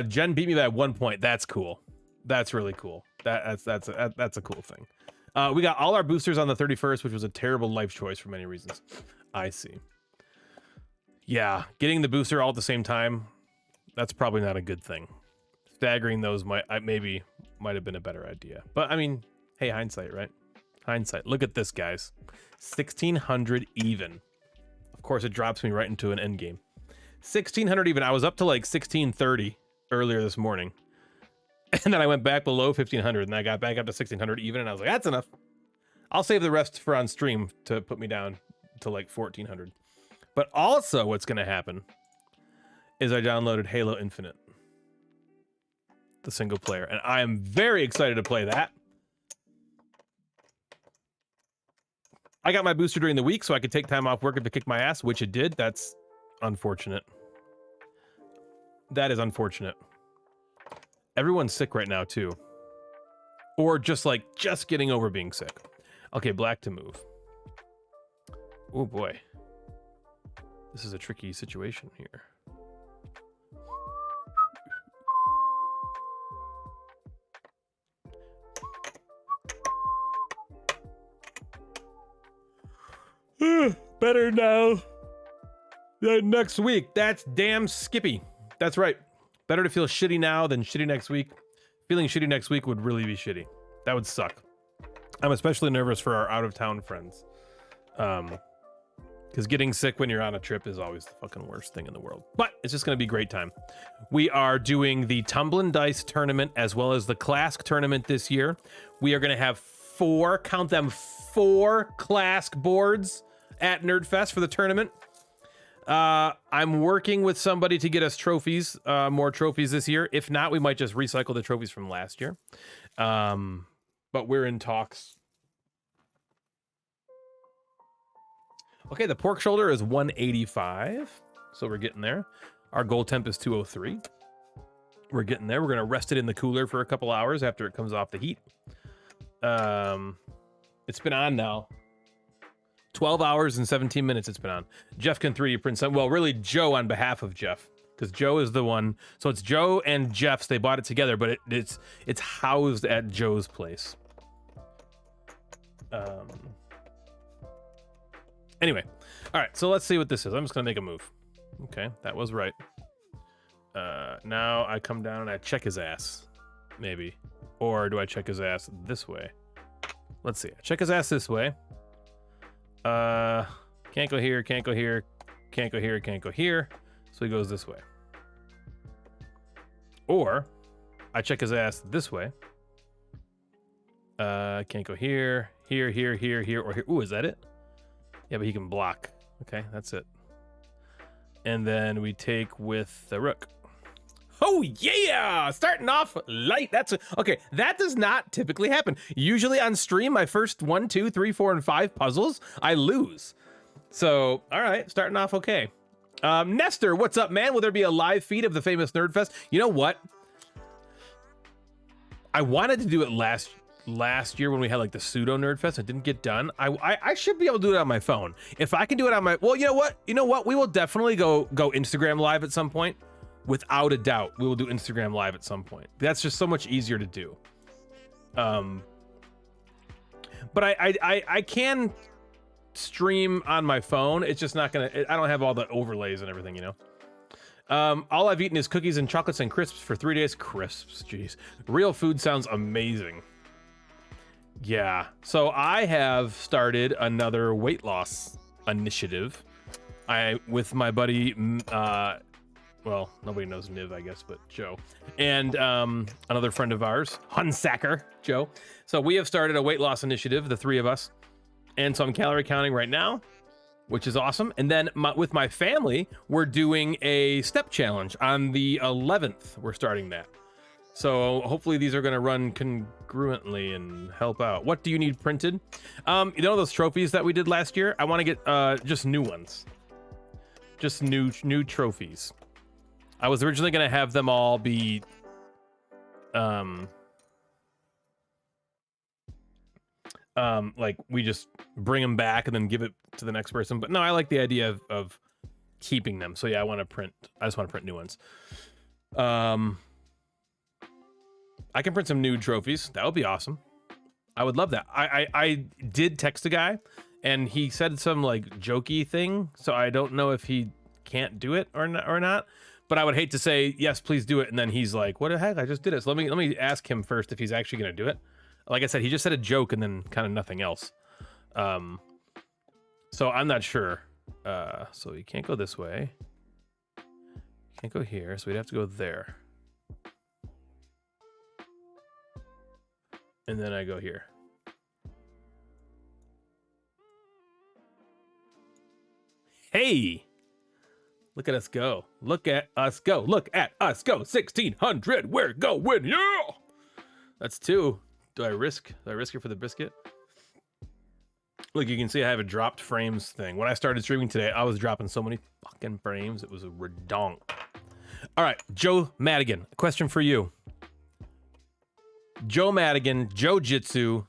Jen beat me by 1 point. That's cool. That's really cool. That's a cool thing. We got all our boosters on the 31st, which was a terrible life choice for many reasons. I see. Yeah, getting the booster all at the same time, that's probably not a good thing. Staggering those might have been a better idea. But I mean, hey, hindsight, right? Hindsight. Look at this, guys. 1600 even. Of course, it drops me right into an end game. 1600 even. I was up to like 1630 earlier this morning. And then I went back below 1500 and I got back up to 1600 even, and I was like, that's enough. I'll save the rest for on stream to put me down to like 1400. But also what's going to happen is I downloaded Halo Infinite, the single player, and I am very excited to play that. I got my booster during the week so I could take time off work to kick my ass, which it did. That's unfortunate. That is unfortunate. Everyone's sick right now too. Or just getting over being sick. Okay, black to move. Oh boy. This is a tricky situation here. Better now than next week. That's damn Skippy. That's right. Better to feel shitty now than shitty next week. Feeling shitty next week would really be shitty. That would suck. I'm especially nervous for our out-of-town friends. Because getting sick when you're on a trip is always the fucking worst thing in the world. But it's just going to be a great time. We are doing the Tumblin' Dice tournament as well as the Clask tournament this year. We are going to have 4, count them, 4 Clask boards at Nerdfest for the tournament. I'm working with somebody to get us trophies, more trophies this year. If not, we might just recycle the trophies from last year. But we're in talks. Okay, the pork shoulder is 185, so we're getting there. Our goal temp is 203. We're getting there. We're gonna rest it in the cooler for a couple hours after it comes off the heat. It's been on now. 12 hours and 17 minutes it's been on. Jeff can 3D print some. Well, really Joe on behalf of Jeff, because Joe is the one. So it's Joe and Jeff's. They bought it together, but it's housed at Joe's place. Anyway, all right. So let's see what this is. I'm just gonna make a move. Okay, that was right. Now I come down and I check his ass, maybe, or do I check his ass this way? Let's see. I check his ass this way. Can't go here, can't go here, can't go here, can't go here. So he goes this way. Or I check his ass this way. Can't go here, here, here, here, here, or here. Ooh, is that it? Yeah, but he can block. Okay, that's it. And then we take with the rook. Oh yeah! Starting off light. Okay. That does not typically happen. Usually on stream, my first 1, 2, 3, 4, and 5 puzzles, I lose. So, all right, starting off okay. Nestor, what's up, man? Will there be a live feed of the famous Nerdfest? You know what? I wanted to do it last year when we had like the pseudo Nerdfest. It didn't get done. I should be able to do it on my phone. If I can do it on my, well, you know what? You know what? We will definitely go Instagram live at some point. Without a doubt, we will do Instagram live at some point. That's just so much easier to do. But I can stream on my phone. It's just not gonna. I don't have all the overlays and everything, you know. All I've eaten is cookies and chocolates and crisps for 3 days. Crisps, jeez. Real food sounds amazing. Yeah. So I have started another weight loss initiative. With my buddy. Well, nobody knows Niv, I guess, but Joe. And another friend of ours, Hunsacker, Joe. So we have started a weight loss initiative, the 3 of us. And so I'm calorie counting right now, which is awesome. And then with my family, we're doing a step challenge on the 11th. We're starting that. So hopefully these are going to run congruently and help out. What do you need printed? You know those trophies that we did last year? I want to get just new ones. Just new trophies. I was originally going to have them all be like we just bring them back and then give it to the next person. But no, I like the idea of keeping them. So yeah, I just want to print new ones. I can print some nude trophies. That would be awesome. I would love that. I did text a guy and he said some like jokey thing. So I don't know if he can't do it or not. But I would hate to say, yes, please do it. And then he's like, what the heck? I just did it. So let me ask him first if he's actually going to do it. Like I said, he just said a joke and then kind of nothing else. So I'm not sure. So you can't go this way. Can't go here. So we'd have to go there. And then I go here. Hey! Look at us go. Look at us go. Look at us go. 1600. We're going. Yeah. That's 2. Do I risk it for the biscuit? Look, you can see I have a dropped frames thing. When I started streaming today, I was dropping so many fucking frames. It was a redonk. All right, Joe Madigan, a question for you. Joe Madigan, Joe Jitsu,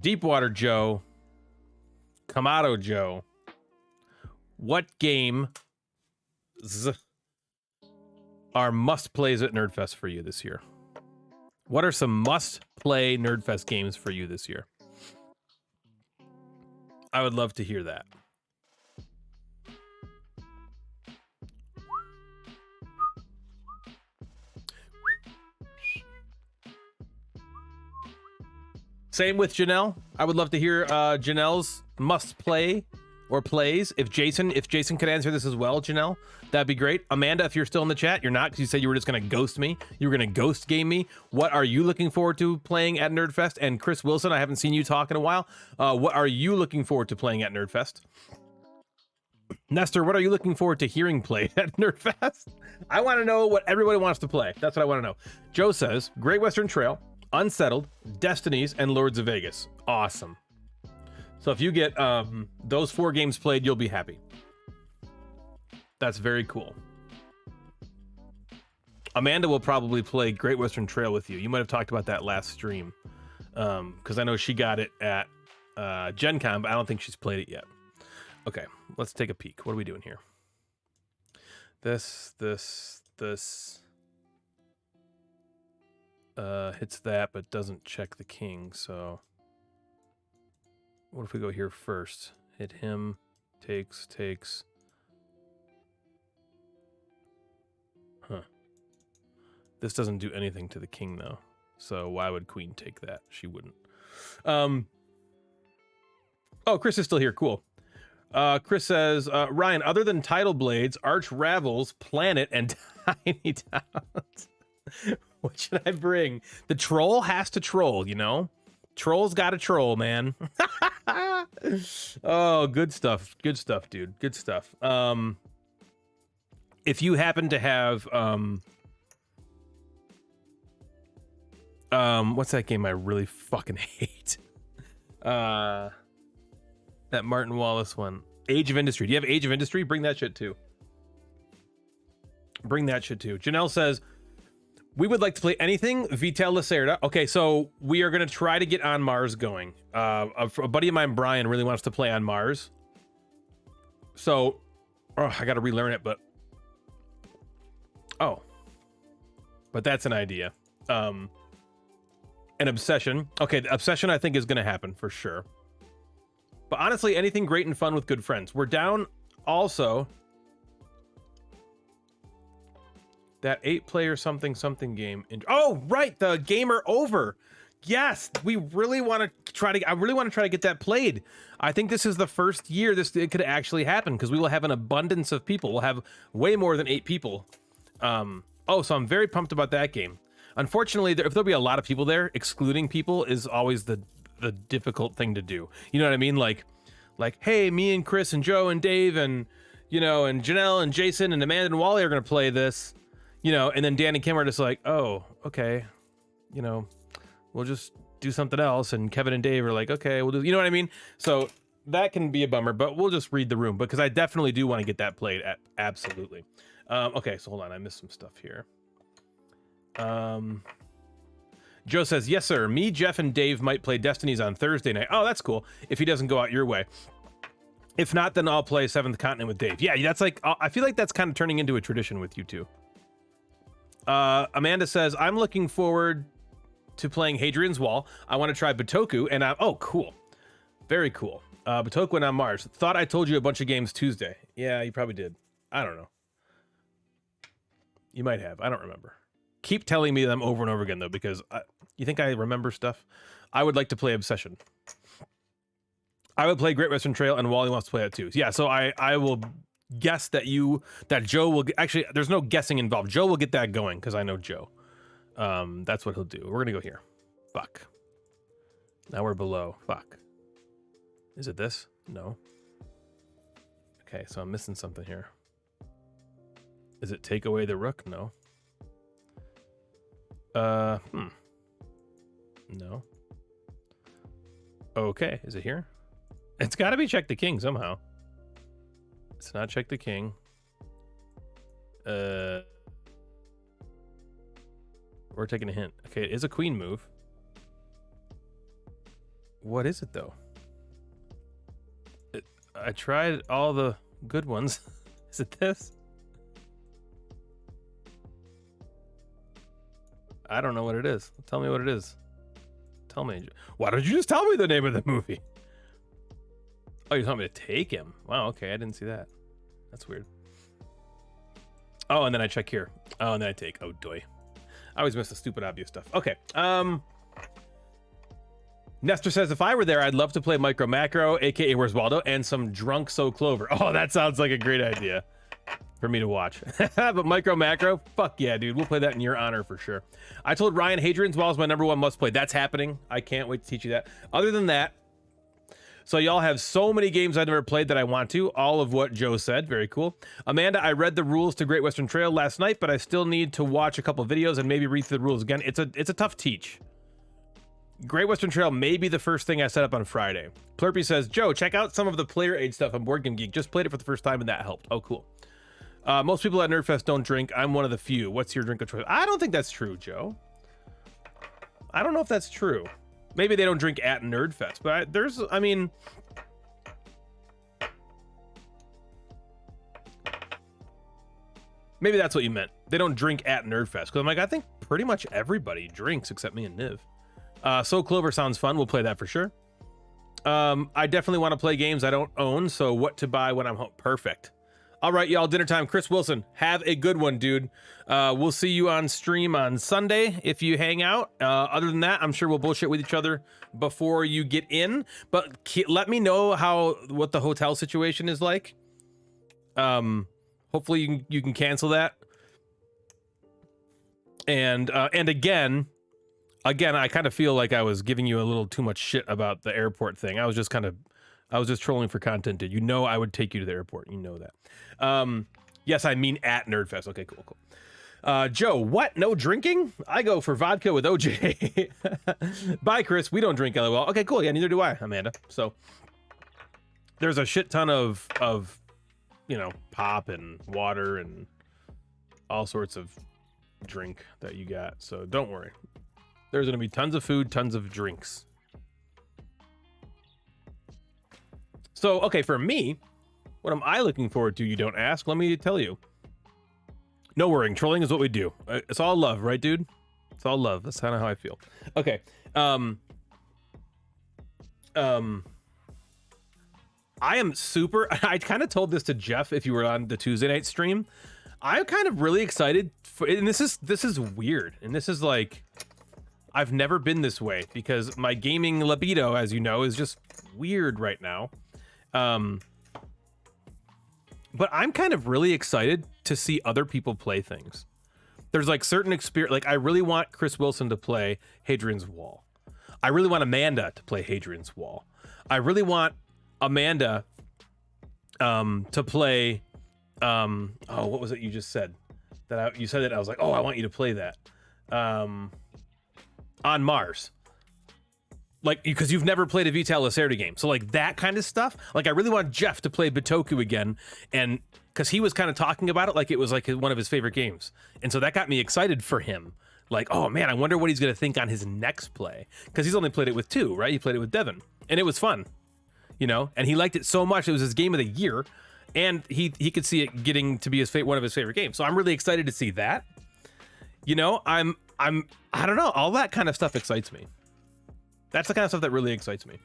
Deepwater Joe, Kamado Joe. What game are must-plays at Nerdfest for you this year? What are some must-play Nerdfest games for you this year? I would love to hear that. Same with Janelle. I would love to hear Janelle's must play or plays. If Jason could answer this as well, Janelle, that'd be great. Amanda, if you're still in the chat, you're not, because you said you were just going to ghost me. You were going to ghost game me. What are you looking forward to playing at Nerdfest? And Chris Wilson, I haven't seen you talk in a while. What are you looking forward to playing at Nerdfest? Nestor, what are you looking forward to hearing played at Nerdfest? I want to know what everybody wants to play. That's what I want to know. Joe says, Great Western Trail, Unsettled, Destinies, and Lords of Vegas. Awesome. So if you get those 4 games played, you'll be happy. That's very cool. Amanda will probably play Great Western Trail with you. You might have talked about that last stream. Because I know she got it at Gen Con, but I don't think she's played it yet. Okay, let's take a peek. What are we doing here? This hits that, but doesn't check the king, so... What if we go here first? Hit him, takes. Huh. This doesn't do anything to the king, though. So why would queen take that? She wouldn't. Oh, Chris is still here. Cool. Chris says, Ryan, other than Tidal Blades, Arch Ravels, Planet, and Tiny Towns, what should I bring? The troll has to troll, you know? Troll's got to troll, man. Oh, good stuff. Good stuff, dude. Good stuff. If you happen to have what's that game I really fucking hate? That Martin Wallace one. Age of Industry. Do you have Age of Industry? Bring that shit too. Bring that shit too. Janelle says, we would like to play anything. Vitel Lacerda. Okay, so we are going to try to get On Mars going. A buddy of mine, Brian, really wants to play On Mars. So, I got to relearn it, but... Oh. But that's an idea. An Obsession. Okay, the Obsession I think is going to happen for sure. But honestly, anything great and fun with good friends. We're down also... That 8-player something game. Oh, right, the Gamer Over. Yes, we really want to try to. I really want to try to get that played. I think this is the first year it could actually happen, because we will have an abundance of people. We'll have way more than 8 people. So I'm very pumped about that game. Unfortunately, if there'll be a lot of people there, excluding people is always the difficult thing to do. You know what I mean? Like, hey, me and Chris and Joe and Dave and and Janelle and Jason and Amanda and Wally are gonna play this. And then Dan and Kim are just like, oh, okay, we'll just do something else. And Kevin and Dave are like, okay, we'll do, you know what I mean? So that can be a bummer, but we'll just read the room, because I definitely do want to get that played. Absolutely. Okay, so hold on, I missed some stuff here. Joe says, yes, sir. Me, Jeff, and Dave might play Destinies on Thursday night. Oh, that's cool. If he doesn't go out your way. If not, then I'll play Seventh Continent with Dave. Yeah, that's like, I feel like that's kind of turning into a tradition with you two. Amanda says, I'm looking forward to playing Hadrian's Wall. I want to try Batoku, and oh, cool. Very cool. Batoku and On Mars. Thought I told you a bunch of games Tuesday. Yeah, you probably did. I don't know. You might have. I don't remember. Keep telling me them over and over again, though, because you think I remember stuff? I would like to play Obsession. I would play Great Western Trail, and Wally wants to play it too. Yeah, so I will... guess that Joe will actually, there's no guessing involved. Joe will get that going, because I know Joe. That's what he'll do. We're gonna go here. Fuck. Now we're below. Fuck. Is it this? No. Okay, so I'm missing something here. Is it take away the rook? No. No. Okay, is it here? It's got to be check the king somehow. It's not check the king. We're taking a hint. Okay, it is a queen move. What is it, though? I tried all the good ones. Is it this? I don't know what it is. Tell me what it is. Tell me. Why don't you just tell me the name of the movie? Oh, you want me to take him? Wow, okay, I didn't see that. That's weird. Oh, and then I check here. Oh, and then I take. Oh, doy. I always miss the stupid obvious stuff. Okay. Nestor says, if I were there, I'd love to play Micro Macro, aka Where's Waldo, and some Drunk So Clover. Oh, that sounds like a great idea for me to watch. But Micro Macro, fuck yeah, dude. We'll play that in your honor for sure. I told Ryan Hadrian's Wall is my #1 must play. That's happening. I can't wait to teach you that. Other than that, so y'all have so many games I've never played that I want to. All of what Joe said. Very cool. Amanda, I read the rules to Great Western Trail last night, but I still need to watch a couple videos and maybe read through the rules again. It's a tough teach. Great Western Trail may be the first thing I set up on Friday. Plurpy says, Joe, check out some of the player aid stuff on Board Game Geek. Just played it for the first time and that helped. Oh, cool. Most people at Nerdfest don't drink. I'm one of the few. What's your drink of choice? I don't think that's true, Joe. I don't know if that's true. Maybe they don't drink at Nerdfest, but I mean, maybe that's what you meant. They don't drink at Nerdfest. Because I'm like, I think pretty much everybody drinks except me and Niv. So Clover sounds fun. We'll play that for sure. I definitely want to play games I don't own, so what to buy when I'm home. Perfect. All right, y'all, dinner time. Chris Wilson, have a good one, dude. We'll see you on stream on Sunday if you hang out. Other than that, I'm sure we'll bullshit with each other before you get in. But let me know what the hotel situation is like. Hopefully you can cancel that. And again, I kind of feel like I was giving you a little too much shit about the airport thing. I was just trolling for content, dude. You know I would take you to the airport. You know that. Yes, I mean at Nerdfest. Okay, cool. Joe, what? No drinking? I go for vodka with OJ. Bye, Chris. We don't drink, LOL. Okay, cool. Yeah, neither do I, Amanda. So there's a shit ton of pop and water and all sorts of drink that you got. So don't worry. There's going to be tons of food, tons of drinks. So, okay, for me, what am I looking forward to, you don't ask? Let me tell you. No worrying. Trolling is what we do. It's all love, right, dude? It's all love. That's kind of how I feel. Okay. I am super... I kind of told this to Jeff if you were on the Tuesday night stream. I'm kind of really excited for... And this is weird. And this is like... I've never been this way because my gaming libido, as you know, is just weird right now. But I'm kind of really excited to see other people play things. There's like certain experience, like I really want Chris Wilson to play Hadrian's Wall. I really want Amanda to play Hadrian's Wall. I really want Amanda to play what was it you just said? You said it, I was like, oh, I want you to play that. On Mars. Like, because you've never played a Vital Lacerda game. So like that kind of stuff. Like I really want Jeff to play Bitoku again. And because he was kind of talking about it like it was like one of his favorite games. And so that got me excited for him. Like, oh man, I wonder what he's going to think on his next play. Because he's only played it with 2, right? He played it with Devin. And it was fun. And he liked it so much. It was his game of the year. And he could see it getting to be one of his favorite games. So I'm really excited to see that. I don't know. All that kind of stuff excites me. That's the kind of stuff that really excites me.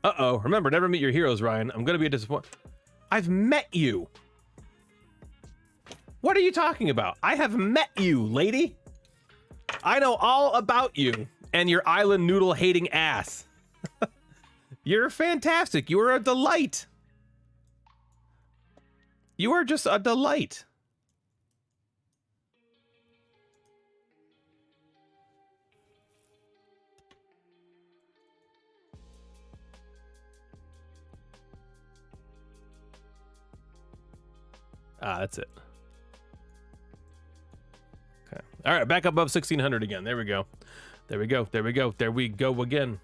Uh-oh. Remember, never meet your heroes, Ryan. I'm going to be a disappointment. I've met you. What are you talking about? I have met you, lady. I know all about you and your island noodle hating ass. You're fantastic. You are a delight. You are just a delight. That's it. Okay. All right, back above 1600 again. There we go. There we go. There we go. There we go again.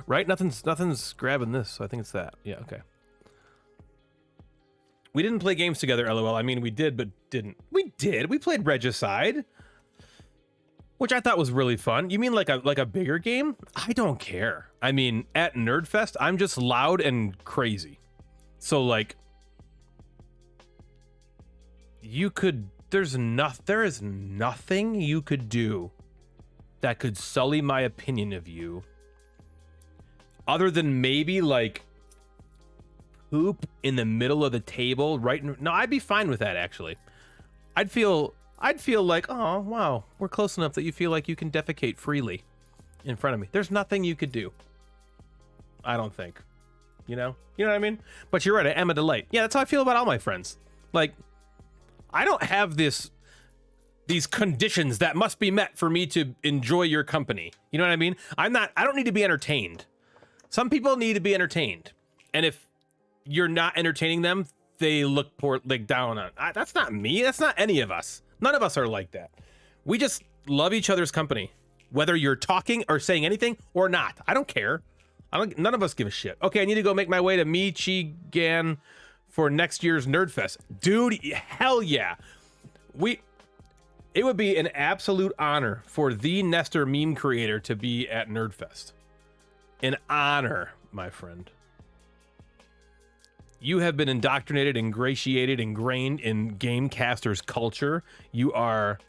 Right? Nothing's grabbing this, so I think it's that. Yeah, okay. We didn't play games together, LOL. I mean, we did, but didn't. We did. We played Regicide, which I thought was really fun. You mean like a bigger game? I don't care. I mean, at Nerdfest, I'm just loud and crazy. So like, there is nothing you could do that could sully my opinion of you, other than maybe like poop in the middle of the table, right? No, I'd be fine with that, actually. I'd feel like, oh, wow, we're close enough that you feel like you can defecate freely in front of me. There's nothing you could do. I don't think. You know what I mean? But you're right, I am a delight. Yeah, that's how I feel about all my friends. Like, I don't have these conditions that must be met for me to enjoy your company. You know what I mean? I don't need to be entertained. Some people need to be entertained. And if you're not entertaining them, they look down on. That's not me. That's not any of us. None of us are like that. We just love each other's company, whether you're talking or saying anything or not. I don't care. None of us give a shit. Okay, I need to go make my way to Michigan for next year's Nerdfest. Dude, hell yeah. It would be an absolute honor for the Nestor meme creator to be at Nerdfest. An honor, my friend. You have been indoctrinated, ingratiated, ingrained in Gamecasters culture. You are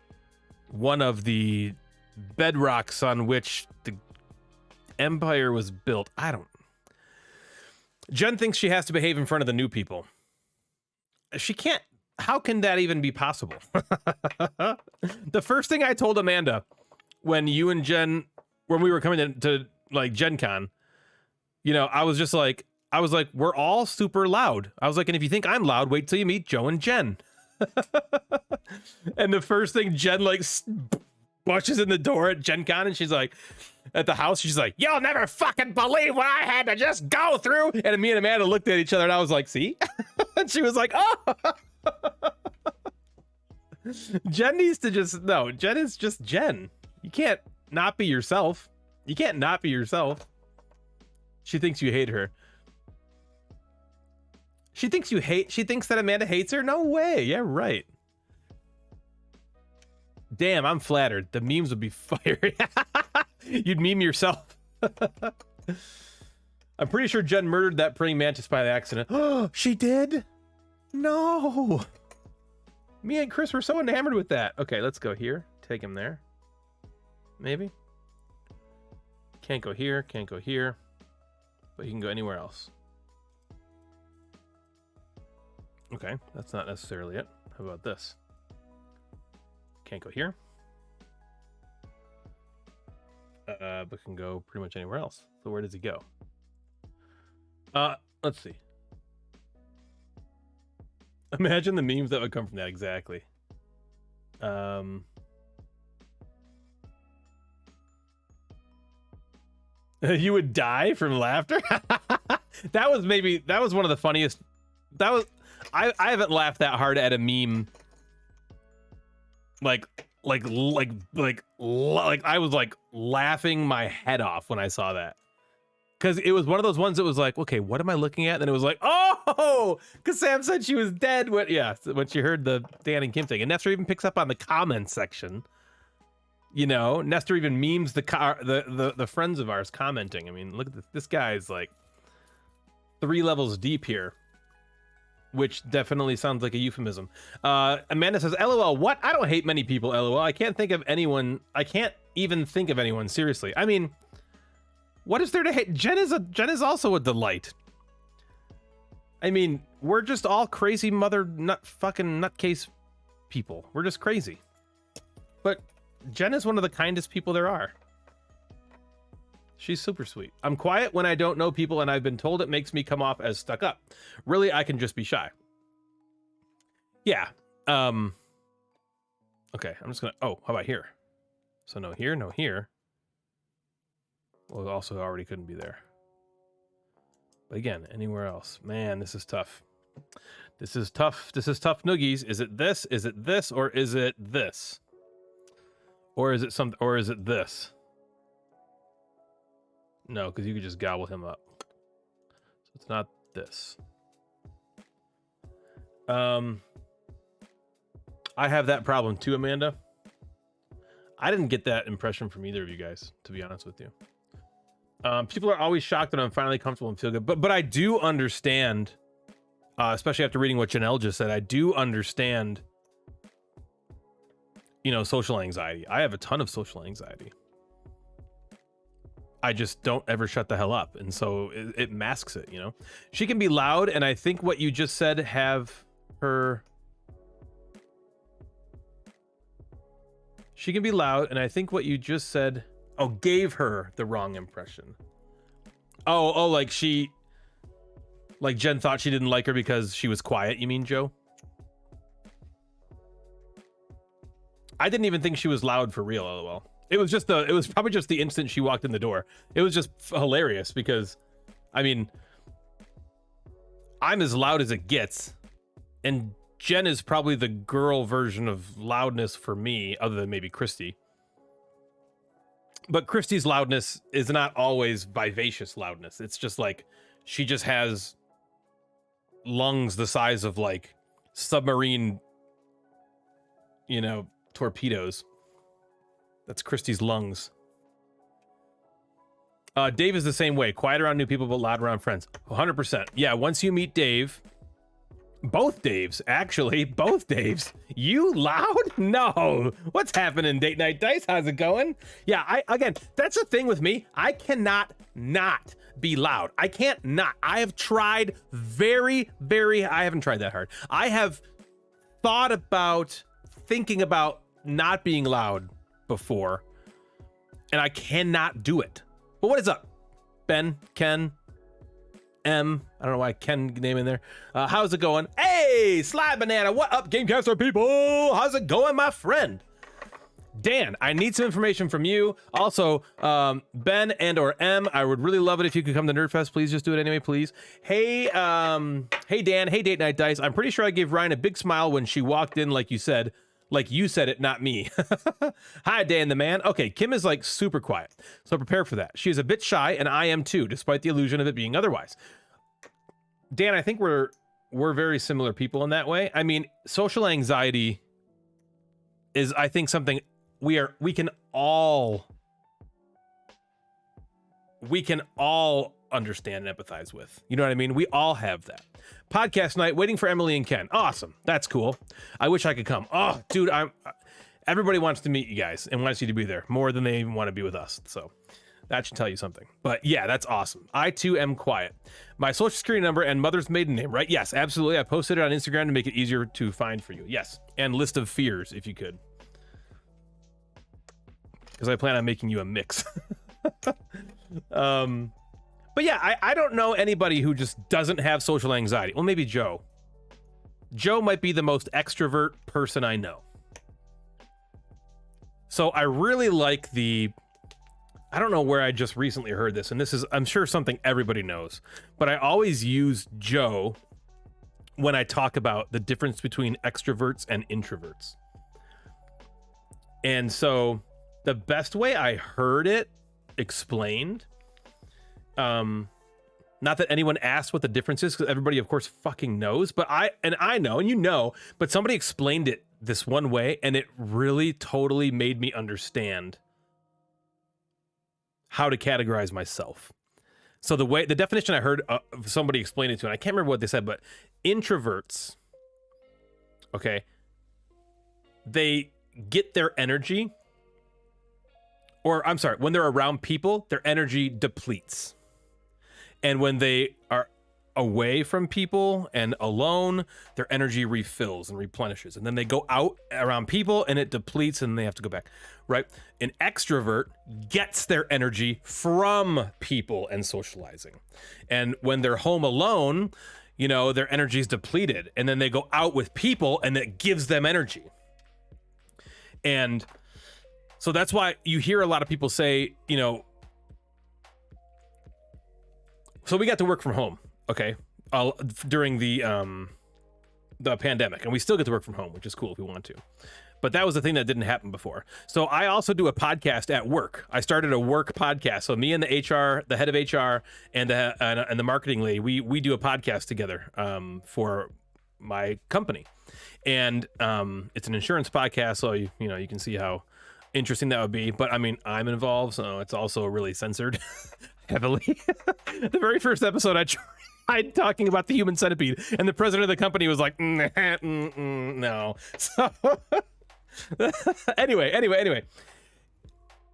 one of the bedrocks on which the empire was built. Jen thinks she has to behave in front of the new people. She can't. How can that even be possible? The first thing I told Amanda when you and Jen, when we were coming to like Gen Con, I was like, we're all super loud. I was like, and if you think I'm loud, wait till you meet Joe and Jen. And the first thing Jen like bushes in the door at Gen Con, and she's like, at the house, she's like, you'll never fucking believe what I had to just go through. And me and Amanda looked at each other and I was like, see? And she was like, oh. Jen needs to Jen is just Jen. You can't not be yourself. You can't not be yourself. She thinks you hate her. She thinks that Amanda hates her? No way. Yeah, right. Damn, I'm flattered. The memes would be fire. You'd meme yourself. I'm pretty sure Jen murdered that praying mantis by accident. Oh, she did? No. Me and Chris were so enamored with that. Okay, let's go here. Take him there. Maybe. Can't go here. Can't go here. But you can go anywhere else. Okay, that's not necessarily it. How about this? Can't go here. But can go pretty much anywhere else. So where does he go? Let's see. Imagine the memes that would come from that. Exactly. You would die from laughter. That was one of the funniest. I haven't laughed that hard at a meme. Like I was like laughing my head off when I saw that. Because it was one of those ones that was like, okay, what am I looking at? And it was like, oh, because Sam said she was dead. When she heard the Dan and Kim thing. And Nestor even picks up on the comment section. Nestor even memes the friends of ours commenting. I mean, look at this. This guy's like 3 levels deep here. Which definitely sounds like a euphemism. Amanda says, LOL, what? I don't hate many people, LOL. I can't even think of anyone, seriously. I mean, what is there to hate? Jen is also a delight. I mean, we're just all crazy nutcase people. We're just crazy. But Jen is one of the kindest people there are. She's super sweet. I'm quiet when I don't know people, and I've been told it makes me come off as stuck up. Really, I can just be shy. Yeah. Okay, I'm just gonna... Oh, how about here? So no here, no here. Well, also already couldn't be there. But again, anywhere else. Man, this is tough. This is tough. This is tough noogies. Is it this? Is it this? Or is it this? Or is it something? Or is it this? No, because you could just gobble him up. So it's not this. I have that problem too, Amanda. I didn't get that impression from either of you guys, to be honest with you. People are always shocked that I'm finally comfortable and feel good. But I do understand, especially after reading what Janelle just said, I do understand, social anxiety. I have a ton of social anxiety. I just don't ever shut the hell up. And so it masks it, you know? She can be loud, and I think what you just said have her... She can be loud, and I think what you just said... Oh, gave her the wrong impression. Oh, like she... Like Jen thought she didn't like her because she was quiet, you mean, Joe? I didn't even think she was loud for real, lol. It was probably just the instant she walked in the door. It was just hilarious because, I mean, I'm as loud as it gets, and Jen is probably the girl version of loudness for me, other than maybe Christy. But Christy's loudness is not always vivacious loudness. It's just like, she just has lungs the size of like submarine, you know, torpedoes. That's Christy's lungs. Dave is the same way. Quiet around new people, but loud around friends. 100%. Yeah, once you meet Dave... Both Daves, actually. Both Daves. You loud? No. What's happening, Date Night Dice? How's it going? Yeah, again, that's the thing with me. I cannot not be loud. I can't not. I have tried I haven't tried that hard. I have thought about, thinking about not being loud before, and I cannot do it. But what is up? Ben, Ken, M, I don't know why Ken name in there. How's it going? Hey, Sly Banana, what up, Gamecaster people? How's it going, my friend? Dan, I need some information from you. Also, Ben and or M, I would really love it if you could come to Nerdfest. Please just do it anyway, please. Hey, hey Dan, hey Date Night Dice. I'm pretty sure I gave Ryan a big smile when she walked in, like you said it, not me. Hi, Dan the man. Okay, Kim is like super quiet, so prepare for that. She is a bit shy, and I am too, despite the illusion of it being otherwise. Dan, I think we're very similar people in that way. I mean, social anxiety is, I think, something we can all understand and empathize with. You know what I mean? We all have that. Podcast night, waiting for Emily and Ken. Awesome. That's cool. I wish I could come. Oh, dude, everybody wants to meet you guys and wants you to be there more than they even want to be with us. So that should tell you something. But yeah, that's awesome. I too am quiet. My social security number and mother's maiden name, right? Yes, absolutely. I posted it on Instagram to make it easier to find for you. Yes. And list of fears, if you could. Because I plan on making you a mix. But yeah, I don't know anybody who just doesn't have social anxiety. Well, maybe Joe. Joe might be the most extrovert person I know. So I really like I don't know where I just recently heard this, and this is, I'm sure, something everybody knows, but I always use Joe when I talk about the difference between extroverts and introverts. And so the best way I heard it explained, not that anyone asked what the difference is, because everybody of course fucking knows, but I know, and you know, but somebody explained it this one way, and it really totally made me understand how to categorize myself. So the definition I heard somebody explain it to, and I can't remember what they said, but introverts, okay, they get their energy, or I'm sorry, when they're around people, their energy depletes. And when they are away from people and alone, their energy refills and replenishes. And then they go out around people and it depletes and they have to go back, right? An extrovert gets their energy from people and socializing. And when they're home alone, you know, their energy is depleted. And then they go out with people and it gives them energy. And so that's why you hear a lot of people say, you know, so we got to work from home, okay, during the pandemic, and we still get to work from home, which is cool if we want to. But that was the thing that didn't happen before. So I also do a podcast at work. I started a work podcast. So me and the head of HR, and the marketing lady, we do a podcast together for my company, and it's an insurance podcast. So you can see how interesting that would be. But I mean, I'm involved, so it's also really censored heavily. The very first episode I tried talking about the human centipede, and the president of the company was like, no. So anyway,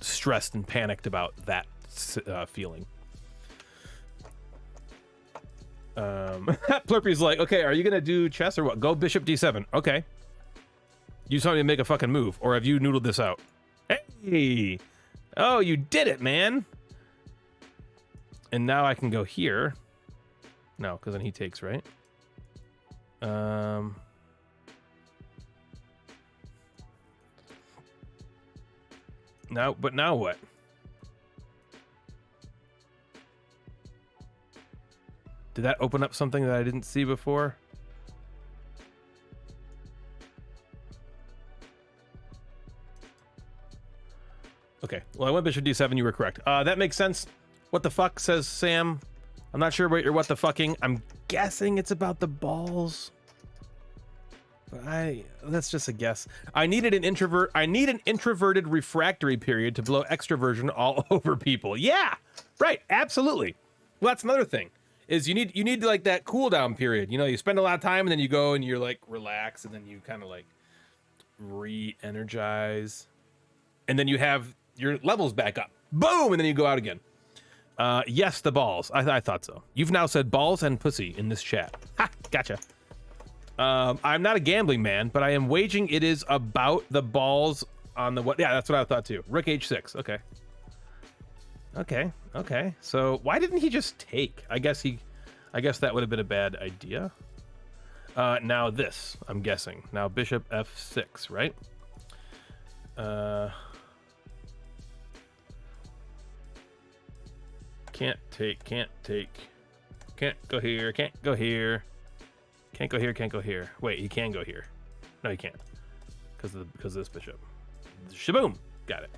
stressed and panicked about that feeling. Plurpy's like, okay, are you gonna do chess or what? Go bishop d7. Okay. You just want me to make a fucking move, or have you noodled this out? Hey! Oh, you did it, man! And now I can go here. No, because then he takes, right? Now, but now what? Did that open up something that I didn't see before? Okay, well, I went bishop d7, you were correct. That makes sense. What the fuck, says Sam. I'm not sure about your what the fucking. I'm guessing it's about the balls. But that's just a guess. I need an introverted refractory period to blow extroversion all over people. Yeah, right, absolutely. Well, that's another thing. Is you need like that cool down period. You know, you spend a lot of time and then you go and you're like relax and then you kind of like re-energize. And then you have your levels back up. Boom! And then you go out again. Yes, the balls. I thought so. You've now said balls and pussy in this chat. Ha! Gotcha. I'm not a gambling man, but I am waging it is about the balls on the what? Yeah, that's what I thought too. Rook h6. Okay. Okay. So why didn't he just take? I guess that would have been a bad idea. Now this, I'm guessing. Now bishop f6, right? Can't take. Can't go here. Can't go here. Can't go here. Can't go here. Wait, he can go here. No, he can't. Because of this bishop. Shaboom. Got it.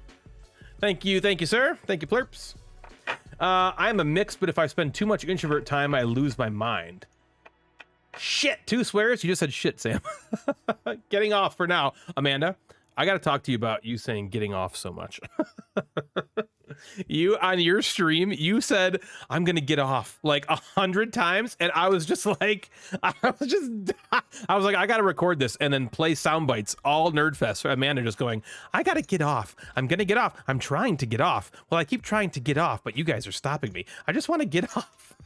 Thank you, sir. Thank you, Plurps. I'm a mix, but if I spend too much introvert time, I lose my mind. Shit, 2 swears? You just said shit, Sam. Getting off for now. Amanda, I got to talk to you about you saying getting off so much. You, on your stream, you said, I'm going to get off like 100 times. And I was just like, I was like, I got to record this and then play sound bites all Nerdfest. Amanda just going, I got to get off. I'm going to get off. I'm trying to get off. Well, I keep trying to get off, but you guys are stopping me. I just want to get off.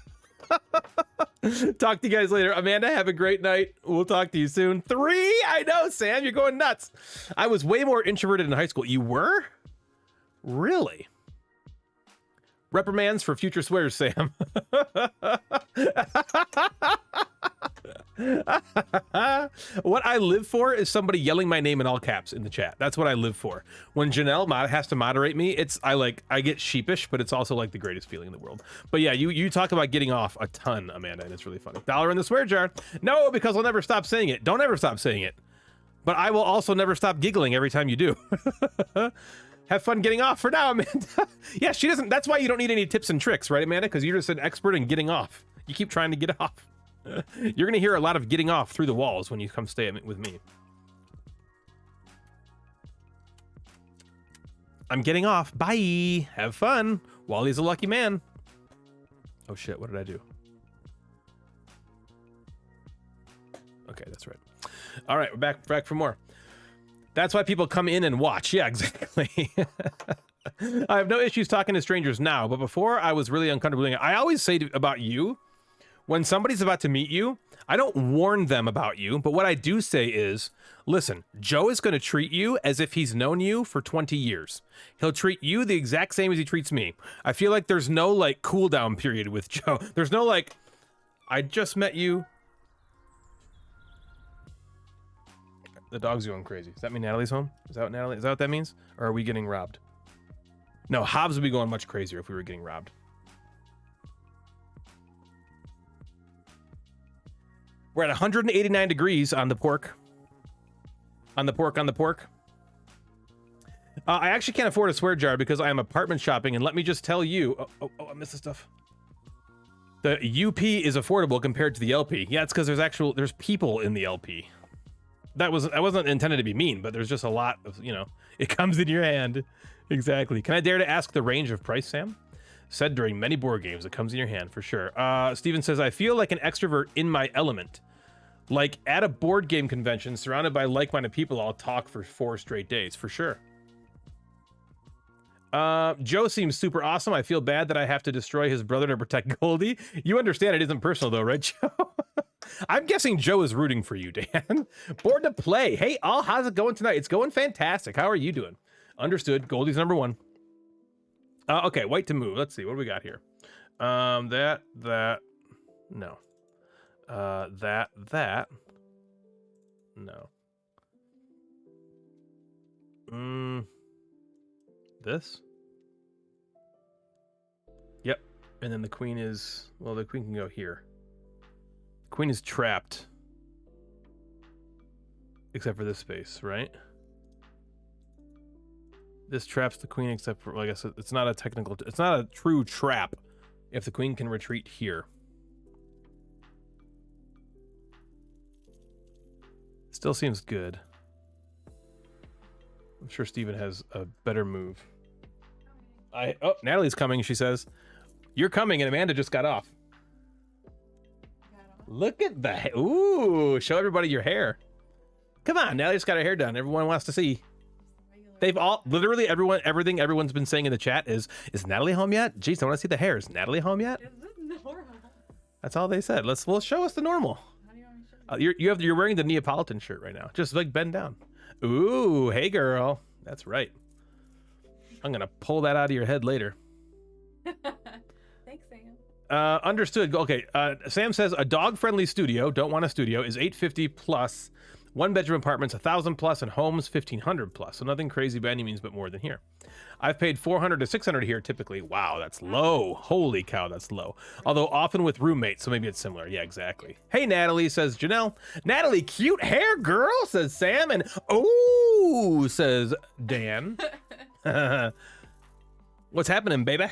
Talk to you guys later. Amanda, have a great night. We'll talk to you soon. 3? I know, Sam, you're going nuts. I was way more introverted in high school. You were? Really? Reprimands for future swears, Sam. What I live for is somebody yelling my name in all caps in the chat. That's what I live for. When Janelle has to moderate me, I get sheepish, but it's also like the greatest feeling in the world. But yeah, you talk about getting off a ton, Amanda, and it's really funny. $1 in the swear jar. No, because I'll never stop saying it. Don't ever stop saying it. But I will also never stop giggling every time you do. Have fun getting off for now, Amanda. Yeah, she doesn't. That's why you don't need any tips and tricks, right, Amanda? Because you're just an expert in getting off. You keep trying to get off. You're going to hear a lot of getting off through the walls when you come stay with me. I'm getting off. Bye. Have fun. Wally's a lucky man. Oh, shit. What did I do? Okay, that's right. All right, we're back for more. That's why people come in and watch. Yeah, exactly. I have no issues talking to strangers now, but before I was really uncomfortable doing it. I always say about you, when somebody's about to meet you, I don't warn them about you, but what I do say is, listen, Joe is going to treat you as if he's known you for 20 years. He'll treat you the exact same as he treats me. I feel like there's no like cool down period with Joe. There's no like, I just met you. The dog's going crazy. Does that mean Natalie's home? Is that what that means? Or are we getting robbed? No, Hobbs would be going much crazier if we were getting robbed. We're at 189 degrees on the pork. On the pork. I actually can't afford a swear jar because I am apartment shopping, and let me just tell you... Oh, I missed the stuff. The UP is affordable compared to the LP. Yeah, it's because there's people in the LP. I wasn't intended to be mean, but there's just a lot of, it comes in your hand. Exactly. Can I dare to ask the range of price, Sam? Said during many board games, it comes in your hand for sure. Steven says, I feel like an extrovert in my element. Like at a board game convention, surrounded by like-minded people, I'll talk for 4 straight days, for sure. Joe seems super awesome. I feel bad that I have to destroy his brother to protect Goldie. You understand it isn't personal though, right, Joe? I'm guessing Joe is rooting for you, Dan. Bored to play. Hey, all, how's it going tonight? It's going fantastic. How are you doing? Understood. Goldie's number one. Okay, white to move. Let's see. What do we got here? That. No. That. No. This? Yep. And then the queen is, well, the queen can go here. The queen is trapped. Except for this space, right? This traps the queen except for, like I said, it's not a technical, it's not a true trap if the queen can retreat here. Still seems good. I'm sure Steven has a better move. Oh, Natalie's coming, she says. You're coming, and Amanda just got off. Look at that. Ooh, show everybody your hair. Come on, Natalie just got her hair done. Everyone wants to see. They've all, literally everything everyone's been saying in the chat is Natalie home yet? Jeez, I want to see the hair. Is Natalie home yet? That's all they said. Well, show us the normal. You're wearing the Neapolitan shirt right now. Just like bend down. Ooh, hey girl. That's right. I'm gonna pull that out of your head later. Thanks, Sam. Understood. Okay. Sam says a dog-friendly studio, don't want a studio, is $850 plus. 1-bedroom apartments, 1,000 plus, and homes 1,500 plus. So nothing crazy by any means, but more than here. I've paid 400 to 600 here typically. Wow, that's low. Holy cow, that's low. Although often with roommates, so maybe it's similar. Yeah, exactly. Hey, Natalie, says Janelle. Natalie, cute hair, girl, says Sam. And oh, says Dan. What's happening, baby?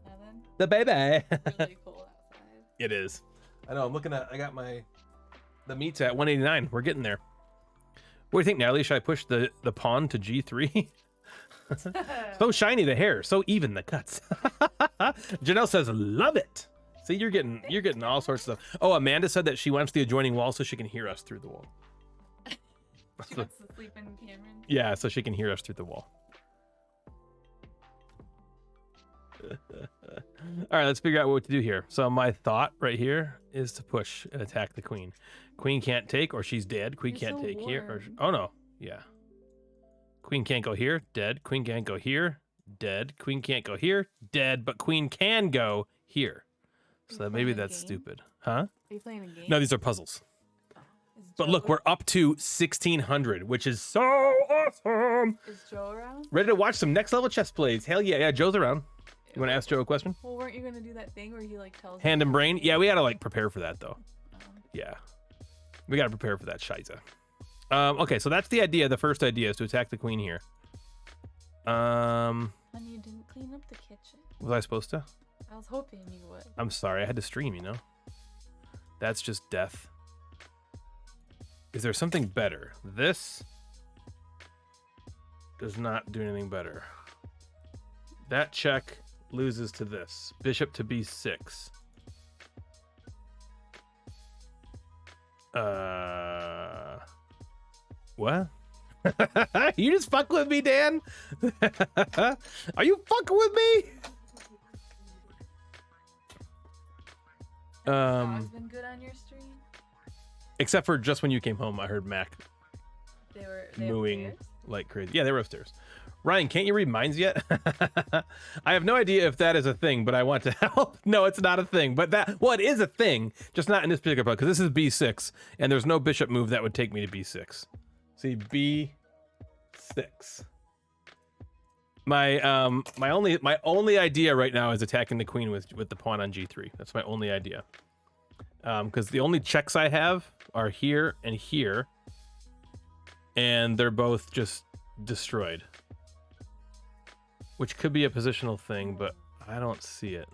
Nothing. The baby. Really cold outside. It is. I know. I'm looking at. I got the meat's at 189. We're getting there. What do you think, Natalie? Should I push the pawn to G3? So shiny the hair, so even the cuts. Janelle says, "Love it." See, you're getting all sorts of stuff. Oh, Amanda said that she wants the adjoining wall so she can hear us through the wall. She wants to sleep in Cameron. Yeah, so she can hear us through the wall. All right, let's figure out what to do here. So my thought right here is to push and attack the queen. Queen can't take, or she's dead. Queen can't take here. Or, oh no, yeah. Queen can't go here, dead. Queen can't go here, dead. Queen can't go here, dead. But queen can go here. So maybe that's stupid, huh? Are you playing a game? No, these are puzzles. But look, we're up to 1,600, which is so awesome. Is Joe around? Ready to watch some next level chess plays? Hell yeah, yeah. Joe's around. You want to ask Joe a question? Well, weren't you gonna do that thing where he like tells hand you and brain? Yeah, we gotta like prepare for that though. Oh. Yeah, we gotta prepare for that shiza. Okay, so that's the idea. The first idea is to attack the queen here. And you didn't clean up the kitchen. Was I supposed to? I was hoping you would. I'm sorry, I had to stream, you know. That's just death. Is there something better? This does not do anything better. That check loses to this. Bishop to B6. What? You just fuck with me, Dan? Are you fucking with me? It's been good on your stream. Except for just when you came home, I heard Mac They were mooing upstairs? like crazy. Yeah, they were upstairs. Ryan, can't you read minds yet? I have no idea if that is a thing, but I want to help. No, it's not a thing, but well, it is a thing, just not in this particular part, because this is B6, and there's no bishop move that would take me to B6. See, B6. My only idea right now is attacking the queen with the pawn on G3. That's my only idea. Because the only checks I have are here and here, and they're both just destroyed. Which could be a positional thing, but I don't see it.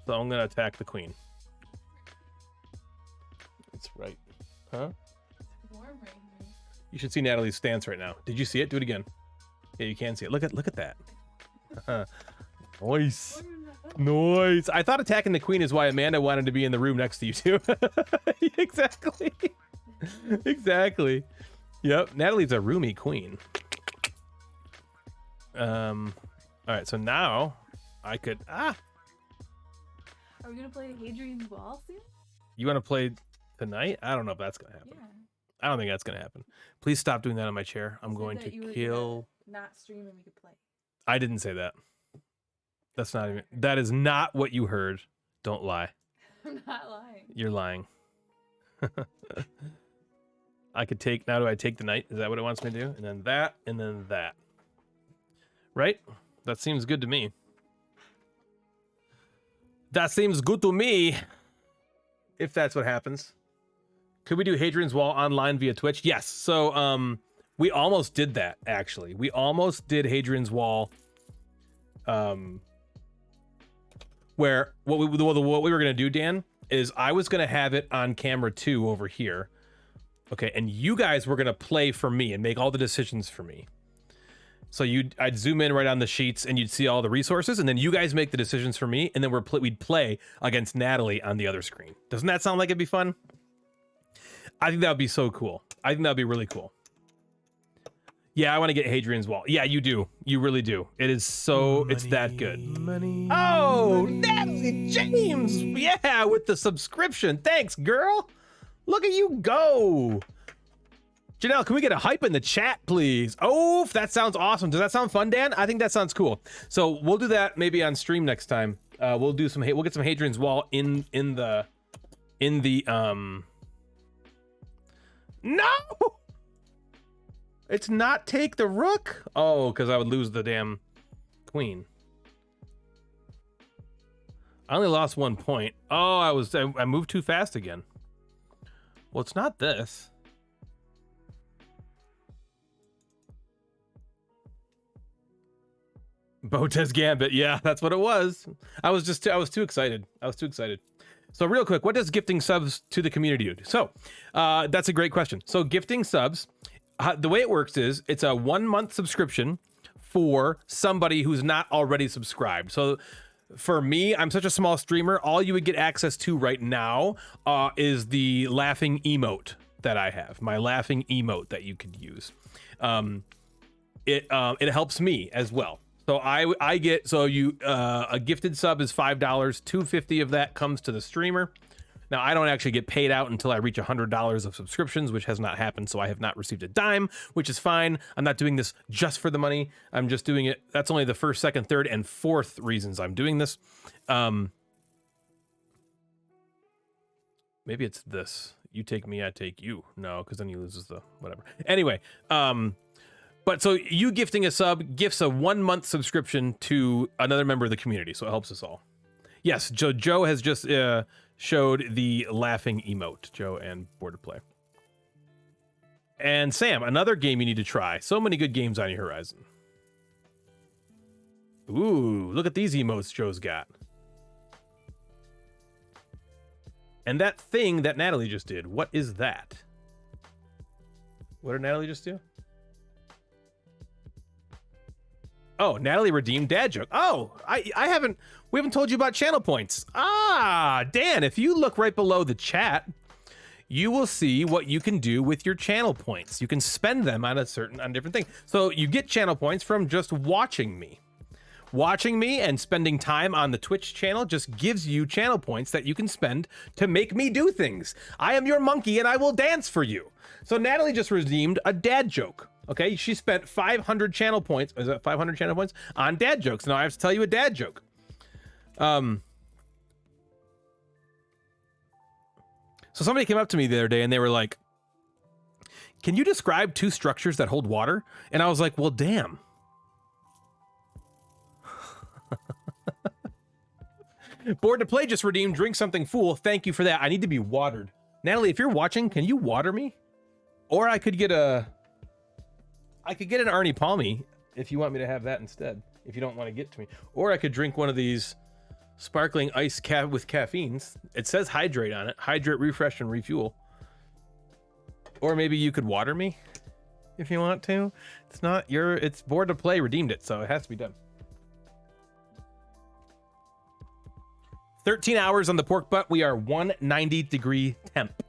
So I'm going to attack the queen. That's right. Huh? It's warm right here. You should see Natalie's stance right now. Did you see it? Do it again. Yeah, you can see it. Look at that. Nice. Nice. I thought attacking the queen is why Amanda wanted to be in the room next to you too. Exactly. Exactly. Yep. Natalie's a roomy queen. All right, so now I could Are we gonna play Hadrian's Wall soon? You want to play tonight? I don't know if that's gonna happen. Yeah. I don't think that's gonna happen. Please stop doing that on my chair. I'm You said going that to you were kill. gonna not stream and we could play. I didn't say that. That's not even. That is not what you heard. Don't lie. I'm not lying. You're lying. I could take. Now do I take the knight? Is that what it wants me to do? And then that, and then that. Right? That seems good to me. That seems good to me. If that's what happens. Could we do Hadrian's Wall online via Twitch? Yes. So we almost did that, actually. We almost did Hadrian's Wall. Where what we were gonna do, Dan, is I was gonna have it on camera 2 over here. Okay, and you guys were gonna play for me and make all the decisions for me. So I'd zoom in right on the sheets and you'd see all the resources, and then you guys make the decisions for me, and then we'd play against Natalie on the other screen. Doesn't that sound like it'd be fun? I think that would be so cool. I think that would be really cool. Yeah, I want to get Hadrian's Wall. Yeah, you do. You really do. It is so, it's that good. Oh, Natalie James. Yeah, with the subscription. Thanks, girl. Look at you go. Janelle, can we get a hype in the chat, please? Oh, that sounds awesome. Does that sound fun, Dan? I think that sounds cool. So we'll do that maybe on stream next time. We'll get some Hadrian's Wall in the No! It's not take the rook? Oh, because I would lose the damn queen. I only lost 1 point. Oh, I moved too fast again. Well, it's not this. Botez Gambit. Yeah, that's what it was. I was too excited. So real quick, what does gifting subs to the community do? So that's a great question. So gifting subs, the way it works is it's a 1 month subscription for somebody who's not already subscribed. So for me, I'm such a small streamer. All you would get access to right now is the laughing emote that I have, my laughing emote that you could use. It helps me as well. So I get, so a gifted sub is $5, $2.50 of that comes to the streamer. Now I don't actually get paid out until I reach $100 of subscriptions, which has not happened. So I have not received a dime, which is fine. I'm not doing this just for the money. I'm just doing it. That's only the first, second, third, and fourth reasons I'm doing this. Maybe it's this. You take me, I take you. No, because then he loses the whatever. Anyway, but so you gifting a sub gifts a 1 month subscription to another member of the community, so it helps us all. Yes, Joe has just showed the laughing emote, Joe and Board to Play. And Sam, another game you need to try. So many good games on your horizon. Ooh, look at these emotes Joe's got. And that thing that Natalie just did, what is that? What did Natalie just do? Oh, Natalie redeemed dad joke. Oh, we haven't told you about channel points. Ah, Dan, if you look right below the chat, you will see what you can do with your channel points. You can spend them on different things. So you get channel points from just watching me. Watching me and spending time on the Twitch channel just gives you channel points that you can spend to make me do things. I am your monkey and I will dance for you. So Natalie just redeemed a dad joke. Okay, she spent 500 channel points. Is that 500 channel points on dad jokes? Now I have to tell you a dad joke. So somebody came up to me the other day and they were like, "Can you describe 2 structures that hold water?" And I was like, "Well, damn." Board to Play just redeemed drink something fool. Thank you for that. I need to be watered. Natalie, if you're watching, can you water me? Or I could get an Arnie Palmy if you want me to have that instead, if you don't want to get to me. Or I could drink one of these sparkling ice with caffeines. It says hydrate on it. Hydrate, refresh, and refuel. Or maybe you could water me if you want to. It's Board to Play redeemed it, so it has to be done. 13 hours on the pork butt. We are 190 degree temp.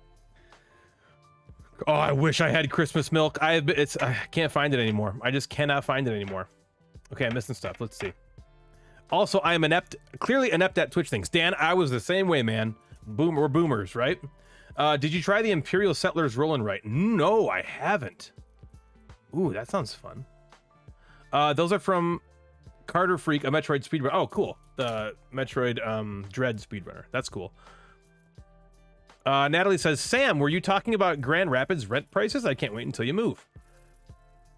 Oh, I wish I had Christmas milk. I can't find it anymore. I just cannot find it anymore. Okay, I'm missing stuff. Let's see. Also, I am clearly inept at Twitch things. Dan, I was the same way, man. We're boomers, right? Did you try the Imperial Settlers Roll and Write? No, I haven't. Ooh, that sounds fun. Those are from Carter Freak, a Metroid speedrunner. Oh, cool. The Metroid Dread speedrunner. That's cool. Natalie says, Sam, were you talking about Grand Rapids rent prices? I can't wait until you move.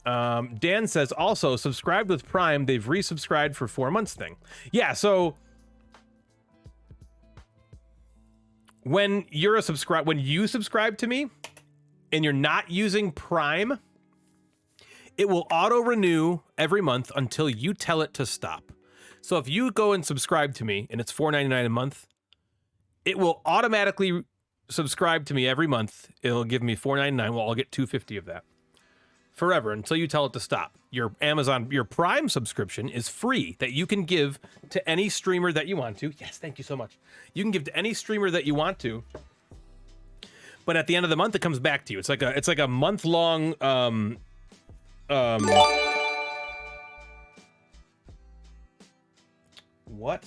Dan says, also, subscribed with Prime. They've resubscribed for 4 months thing. Yeah, so when you subscribe to me and you're not using Prime, it will auto-renew every month until you tell it to stop. So if you go and subscribe to me and it's $4.99 a month, it will automatically subscribe to me every month. It'll give me $4.99. Well, I'll get $2.50 of that forever until you tell it to stop. Your Prime subscription is free that you can give to any streamer that you want to. Yes, thank you so much. You can give to any streamer that you want to. But at the end of the month, it comes back to you. It's like a month-long what?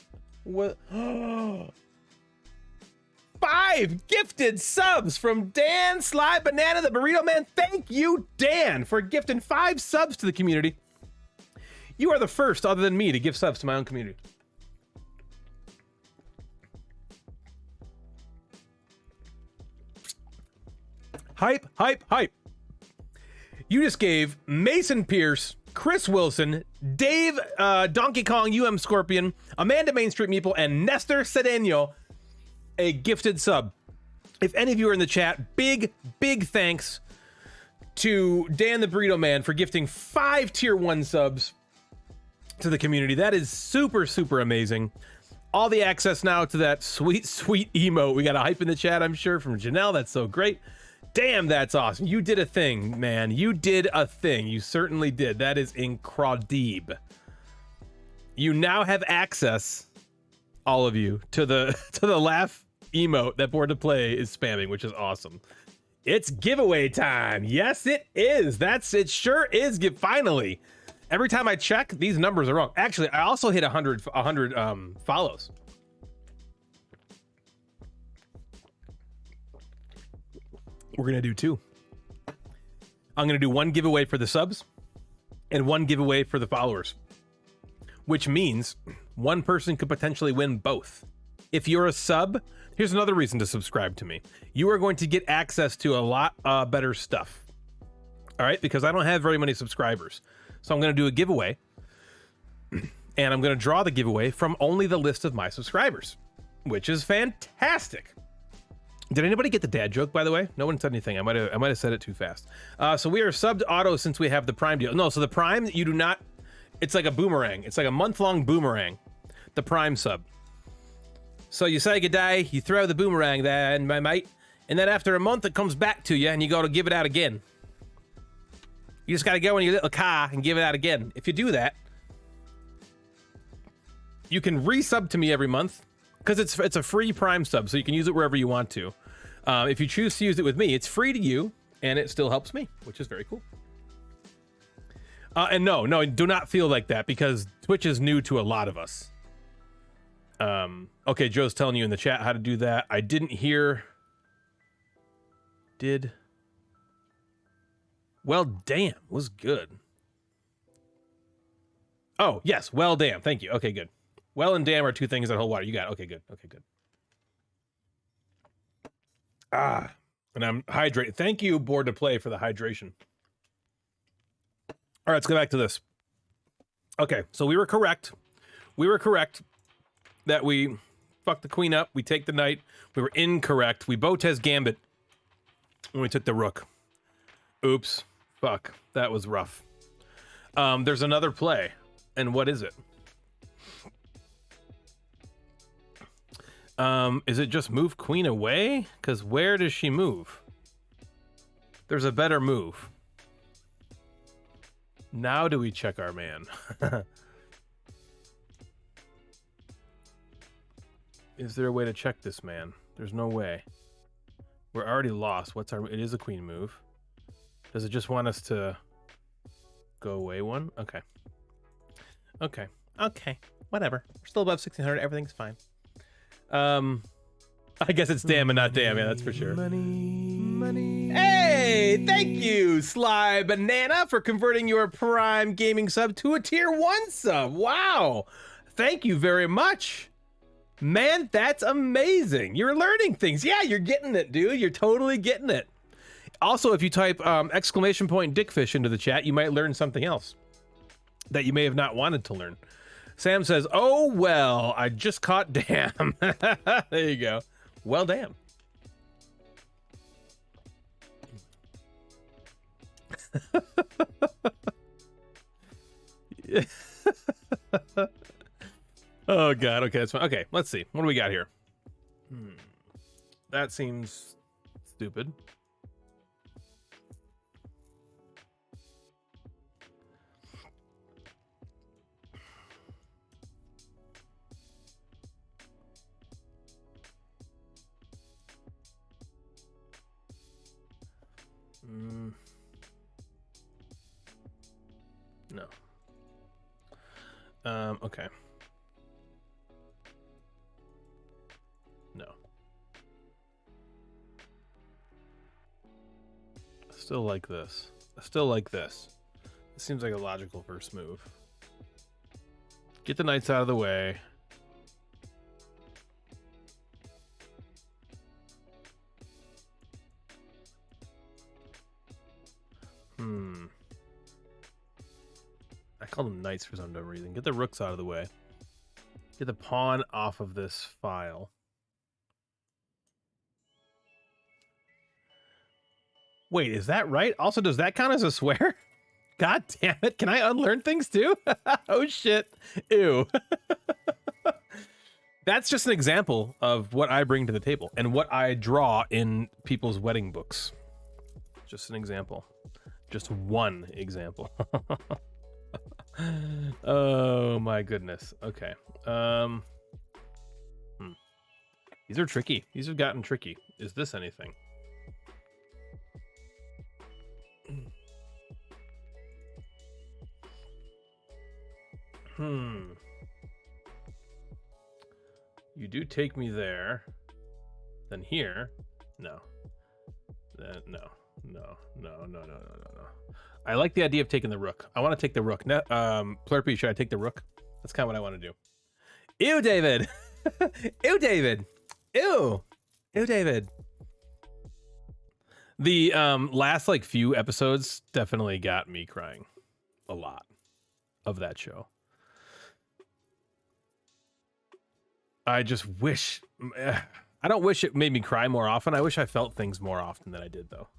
5 gifted subs from Dan, Sly, Banana, the Burrito Man. Thank you, Dan, for gifting 5 subs to the community. You are the first, other than me, to give subs to my own community. Hype, hype, hype. You just gave Mason Pierce, Chris Wilson, Dave Donkey Kong UM Scorpion, Amanda Main Street Meeple, and Nestor Cedeno a gifted sub. If any of you are in the chat, big thanks to Dan the Burrito Man for gifting 5 tier 1 subs to the community. That is super amazing. All the access now to that sweet emote. We got a hype in the chat, I'm sure, from Janelle. That's so great. Damn, that's awesome. You did a thing, man. You did a thing. You certainly did. That is incredible. You now have access, all of you, to the laugh emote that Board to Play is spamming, which is awesome. It's giveaway time. Yes, it is. It sure is. Finally. Every time I check, these numbers are wrong. Actually, I also hit 100 follows. We're gonna do 2. I'm gonna do 1 giveaway for the subs and 1 giveaway for the followers, which means one person could potentially win both. If you're a sub, here's another reason to subscribe to me. You are going to get access to a lot better stuff. All right, because I don't have very many subscribers. So I'm going to do a giveaway, and I'm going to draw the giveaway from only the list of my subscribers, which is fantastic. Did anybody get the dad joke, by the way? No one said anything. I might have said it too fast. So we are subbed auto since we have the Prime deal. No, so the Prime, you do not. It's like a boomerang. It's like a month-long boomerang. The Prime sub. So you say goodbye, you throw the boomerang there, and my mate, and then after a month it comes back to you, and you got to give it out again. You just got to go in your little car and give it out again. If you do that, you can resub to me every month because it's a free Prime sub, so you can use it wherever you want to. If you choose to use it with me, it's free to you, and it still helps me, which is very cool. And no, do not feel like that because Twitch is new to a lot of us. Okay, Joe's telling you in the chat how to do that. I didn't hear. Well, damn, was good. Oh, yes, well, damn. Thank you. Okay, good. Well and damn are 2 things that hold water. You got it. Okay, good. Okay, good. And I'm hydrated. Thank you, Board to Play, for the hydration. All right, let's go back to this. Okay, so we were correct. We were correct that we fucked the queen up. We take the knight. We were incorrect. We Botez Gambit when we took the rook. Oops. Fuck. That was rough. There's another play. And what is it? Is it just move queen away? Because where does she move? There's a better move. Now do we check our man? Is there a way to check this man? There's no way. We're already lost. What's our... It is a queen move. Does it just want us to go away one? Okay. Okay. Okay. Whatever. We're still above 1600. Everything's fine. I guess it's damn and not damn. Yeah, that's for sure. Money. Hey, thank you, Sly Banana, for converting your Prime Gaming sub to a Tier 1 sub. Wow. Thank you very much. Man, that's amazing. You're learning things. Yeah, you're getting it, dude. You're totally getting it. Also, if you type exclamation point dickfish into the chat, you might learn something else that you may have not wanted to learn. Sam says, oh, well, I just caught damn. There you go. Well, damn. Oh, God. Okay, that's fine. Okay, let's see. What do we got here? That seems stupid. No. Okay. No. I still like this. I still like this. It seems like a logical first move. Get the knights out of the way. I call them knights for some dumb reason. Get the rooks out of the way. Get the pawn off of this file. Wait, is that right? Also, does that count as a swear? God damn it. Can I unlearn things too? Oh, shit. Ew. That's just an example of what I bring to the table and what I draw in people's wedding books. Just an example. Just one example. Oh my goodness. Okay. These are tricky. These have gotten tricky. Is this anything? You do take me there. Then here. No. Then no. No. I like the idea of taking the rook. I want to take the rook. Plurpy, should I take the rook? That's kind of what I want to do. Ew, David. Ew, David. Ew. Ew, David. The last like few episodes definitely got me crying a lot of that show. I just wish, I don't wish it made me cry more often. I wish I felt things more often than I did though.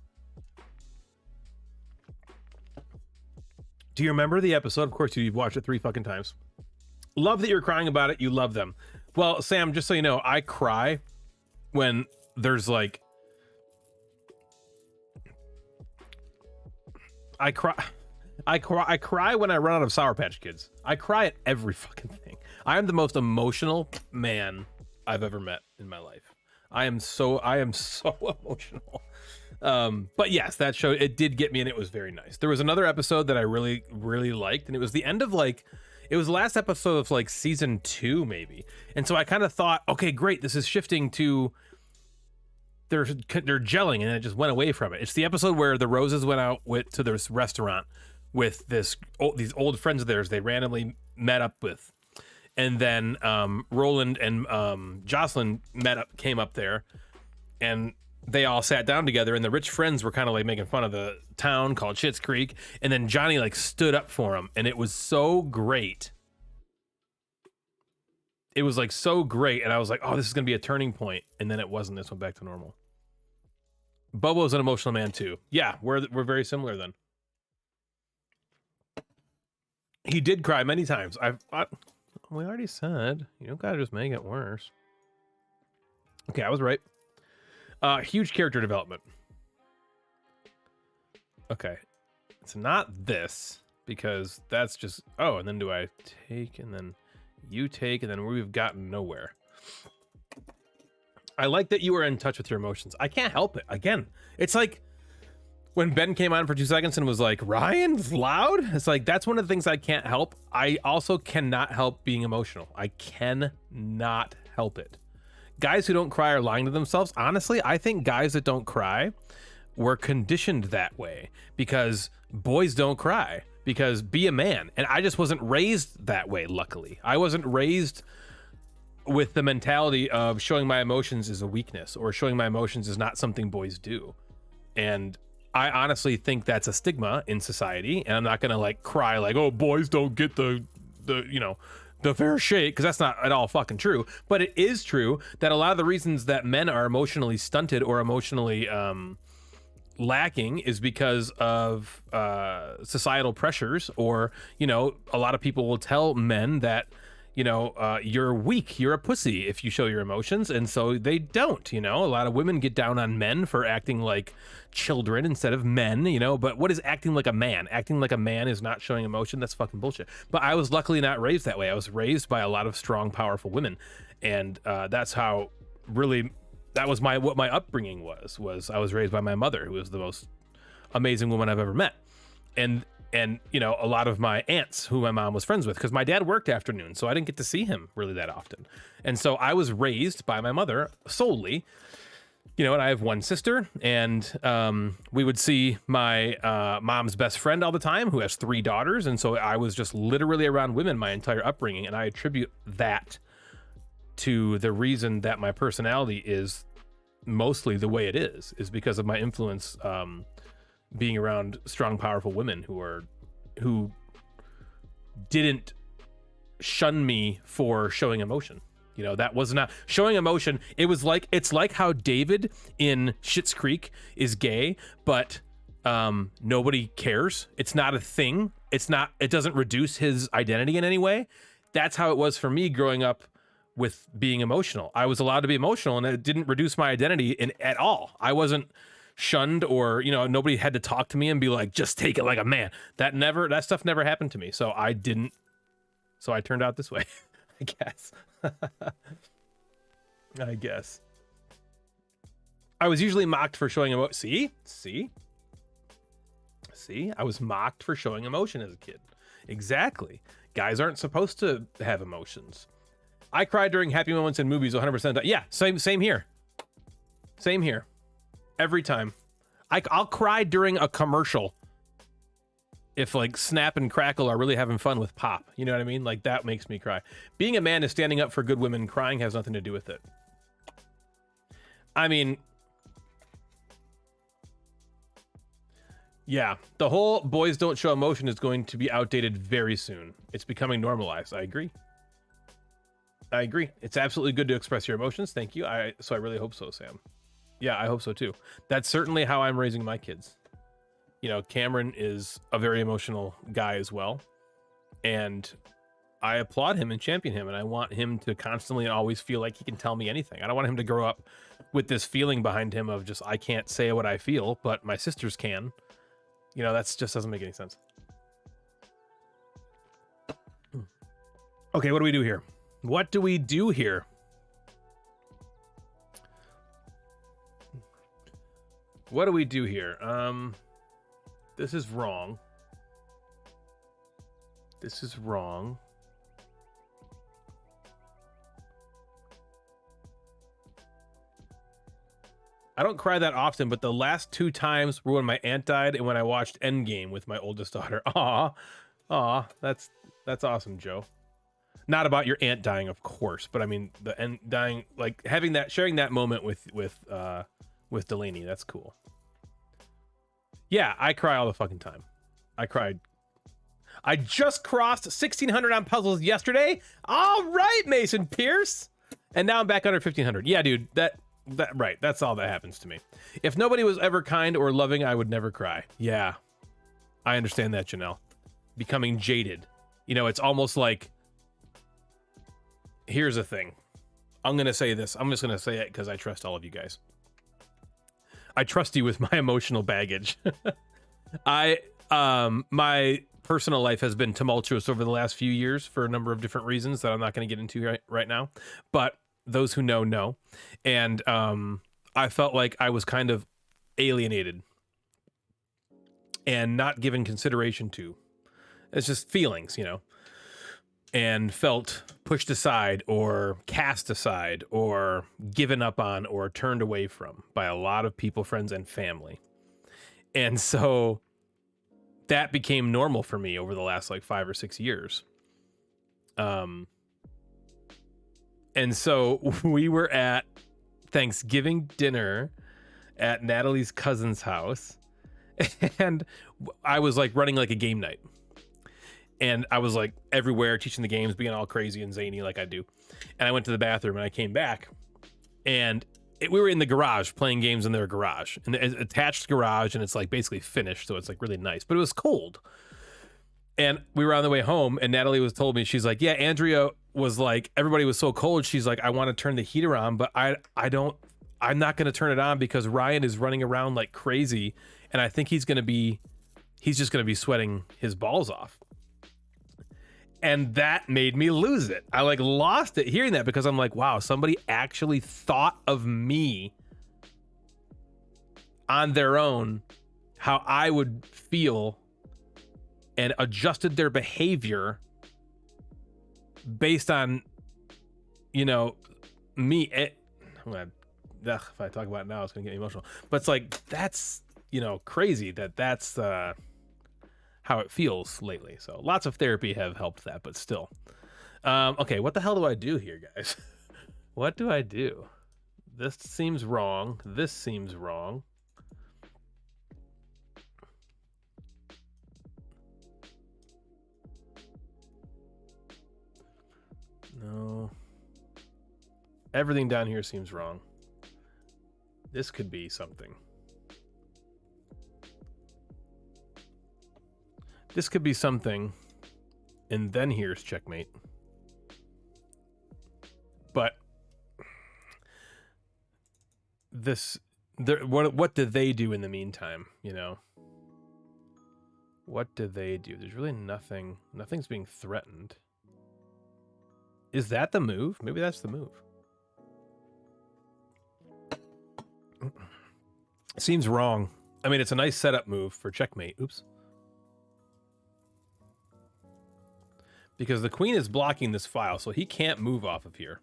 Do you remember the episode? Of course, you've watched it 3 fucking times. Love that you're crying about it. You love them. Well, Sam, just so you know, I cry when there's like, I cry when I run out of Sour Patch Kids. I cry at every fucking thing. I am the most emotional man I've ever met in my life. I am so emotional. But yes, that show, it did get me and it was very nice. There was another episode that I really, really liked, and it was the end of like, it was the last episode of like season 2 maybe. And so I kind of thought, okay, great, this is shifting to, they're gelling, and it just went away from it. It's the episode where the Roses went out to this restaurant with these old friends of theirs they randomly met up with. And then Roland and Jocelyn came up there, and they all sat down together, and the rich friends were kind of like making fun of the town called Schitt's Creek, and then Johnny like stood up for him, and it was so great. It was like so great, and I was like, oh, this is gonna be a turning point, and then it wasn't. This went back to normal. Bobo's an emotional man too. Yeah, we're very similar then. He did cry many times. We already said you don't gotta just make it worse. Okay, I was right. Huge character development. Okay, it's not this, because that's just, oh, and then do I take, and then you take, and then we've gotten nowhere. I like that you are in touch with your emotions. I can't help it. Again, it's like when Ben came on for 2 seconds and was like, Ryan's loud. It's like, that's one of the things I can't help. I also cannot help being emotional. I cannot help it. Guys who don't cry are lying to themselves. Honestly, I think guys that don't cry were conditioned that way because boys don't cry, because be a man. And I just wasn't raised that way, luckily. I wasn't raised with the mentality of showing my emotions is a weakness or showing my emotions is not something boys do. And I honestly think that's a stigma in society, and I'm not gonna like cry like, oh, boys don't get the fair shake, because that's not at all fucking true. But it is true that a lot of the reasons that men are emotionally stunted or emotionally lacking is because of societal pressures, or a lot of people will tell men that you're weak, you're a pussy if you show your emotions, and so they don't. A lot of women get down on men for acting like children instead of men, but what is acting like a man? Acting like a man is not showing emotion. That's fucking bullshit. But I was luckily not raised that way. I was raised by a lot of strong, powerful women, and that's how really that was what my upbringing was I was raised by my mother, who was the most amazing woman I've ever met, and a lot of my aunts who my mom was friends with, because my dad worked afternoons, so I didn't get to see him really that often. And so I was raised by my mother solely, and I have one sister, and we would see my mom's best friend all the time, who has 3 daughters. And so I was just literally around women my entire upbringing. And I attribute that to the reason that my personality is mostly the way it is because of my influence, being around strong, powerful women who didn't shun me for showing emotion. That was not showing emotion. It's like how David in Schitt's Creek is gay, but nobody cares. It's not a thing. It doesn't reduce his identity in any way. That's how it was for me growing up with being emotional. I was allowed to be emotional, and it didn't reduce my identity at all. I wasn't shunned, or nobody had to talk to me and be like, just take it like a man. That stuff never happened to me. So I turned out this way. I guess. I guess I was usually mocked for showing emotion. See, I was mocked for showing emotion as a kid. Exactly. Guys aren't supposed to have emotions. I cried during happy moments in movies 100%. Yeah, same here. Same here. Every time. I'll cry during a commercial if like Snap and Crackle are really having fun with Pop. You know what I mean? Like, that makes me cry. Being a man is standing up for good women. Crying has nothing to do with it. I mean, yeah, the whole boys don't show emotion is going to be outdated very soon. It's becoming normalized. I agree. It's absolutely good to express your emotions. Thank you. So I really hope so, Sam. Yeah, I hope so too. That's certainly how I'm raising my kids. Cameron is a very emotional guy as well. And I applaud him and champion him. And I want him to constantly and always feel like he can tell me anything. I don't want him to grow up with this feeling behind him of just, I can't say what I feel, but my sisters can. That's just doesn't make any sense. Okay, what do we do here? What do we do here? What do we do here? This is wrong. This is wrong. I don't cry that often, but the last 2 times were when my aunt died and when I watched Endgame with my oldest daughter. Aw, that's awesome, Joe. Not about your aunt dying, of course, but I mean the end dying, like sharing that moment with Delaney. That's cool. Yeah, I cry all the fucking time. I cried. I just crossed 1,600 on puzzles yesterday. All right, Mason Pierce. And now I'm back under 1,500. Yeah, dude, that right. That's all that happens to me. If nobody was ever kind or loving, I would never cry. Yeah, I understand that, Janelle. Becoming jaded. It's almost like, here's the thing. I'm going to say this. I'm just going to say it because I trust all of you guys. I trust you with my emotional baggage. My personal life has been tumultuous over the last few years for a number of different reasons that I'm not going to get into right now. But those who know. And I felt like I was kind of alienated and not given consideration to. It's just feelings, you know, and felt pushed aside or cast aside or given up on or turned away from by a lot of people, friends, and family. And so that became normal for me over the last like 5 or 6 years. And so we were at Thanksgiving dinner at Natalie's cousin's house, and I was like running like a game night, and I was like everywhere teaching the games, being all crazy and zany like I do. And I went to the bathroom and I came back, and we were in the garage playing games in their garage, and it's attached garage, and it's like basically finished, so it's like really nice, but it was cold. And we were on the way home, and Natalie told me, she's like, yeah, Andrea was like, everybody was so cold. She's like, I want to turn the heater on, but I'm not going to turn it on because Ryan is running around like crazy. And I think he's just going to be sweating his balls off. And that made me lose it. I like lost it hearing that, because I'm like, wow, somebody actually thought of me on their own, how I would feel, and adjusted their behavior based on, you know, me. If I talk about it now, it's gonna get me emotional. But it's like, that's, you know, crazy that's how it feels lately. So lots of therapy have helped that, but still. Okay, what the hell do I do here, guys? What do I do? This seems wrong. This seems wrong. No. Everything down here seems wrong. This could be something. This could be something. And then here's checkmate. But what did they do in the meantime, you know? What did they do? There's really nothing. Nothing's being threatened. Is that the move? Maybe that's the move. Seems wrong. I mean, it's a nice setup move for checkmate. Oops. Because the queen is blocking this file, so he can't move off of here.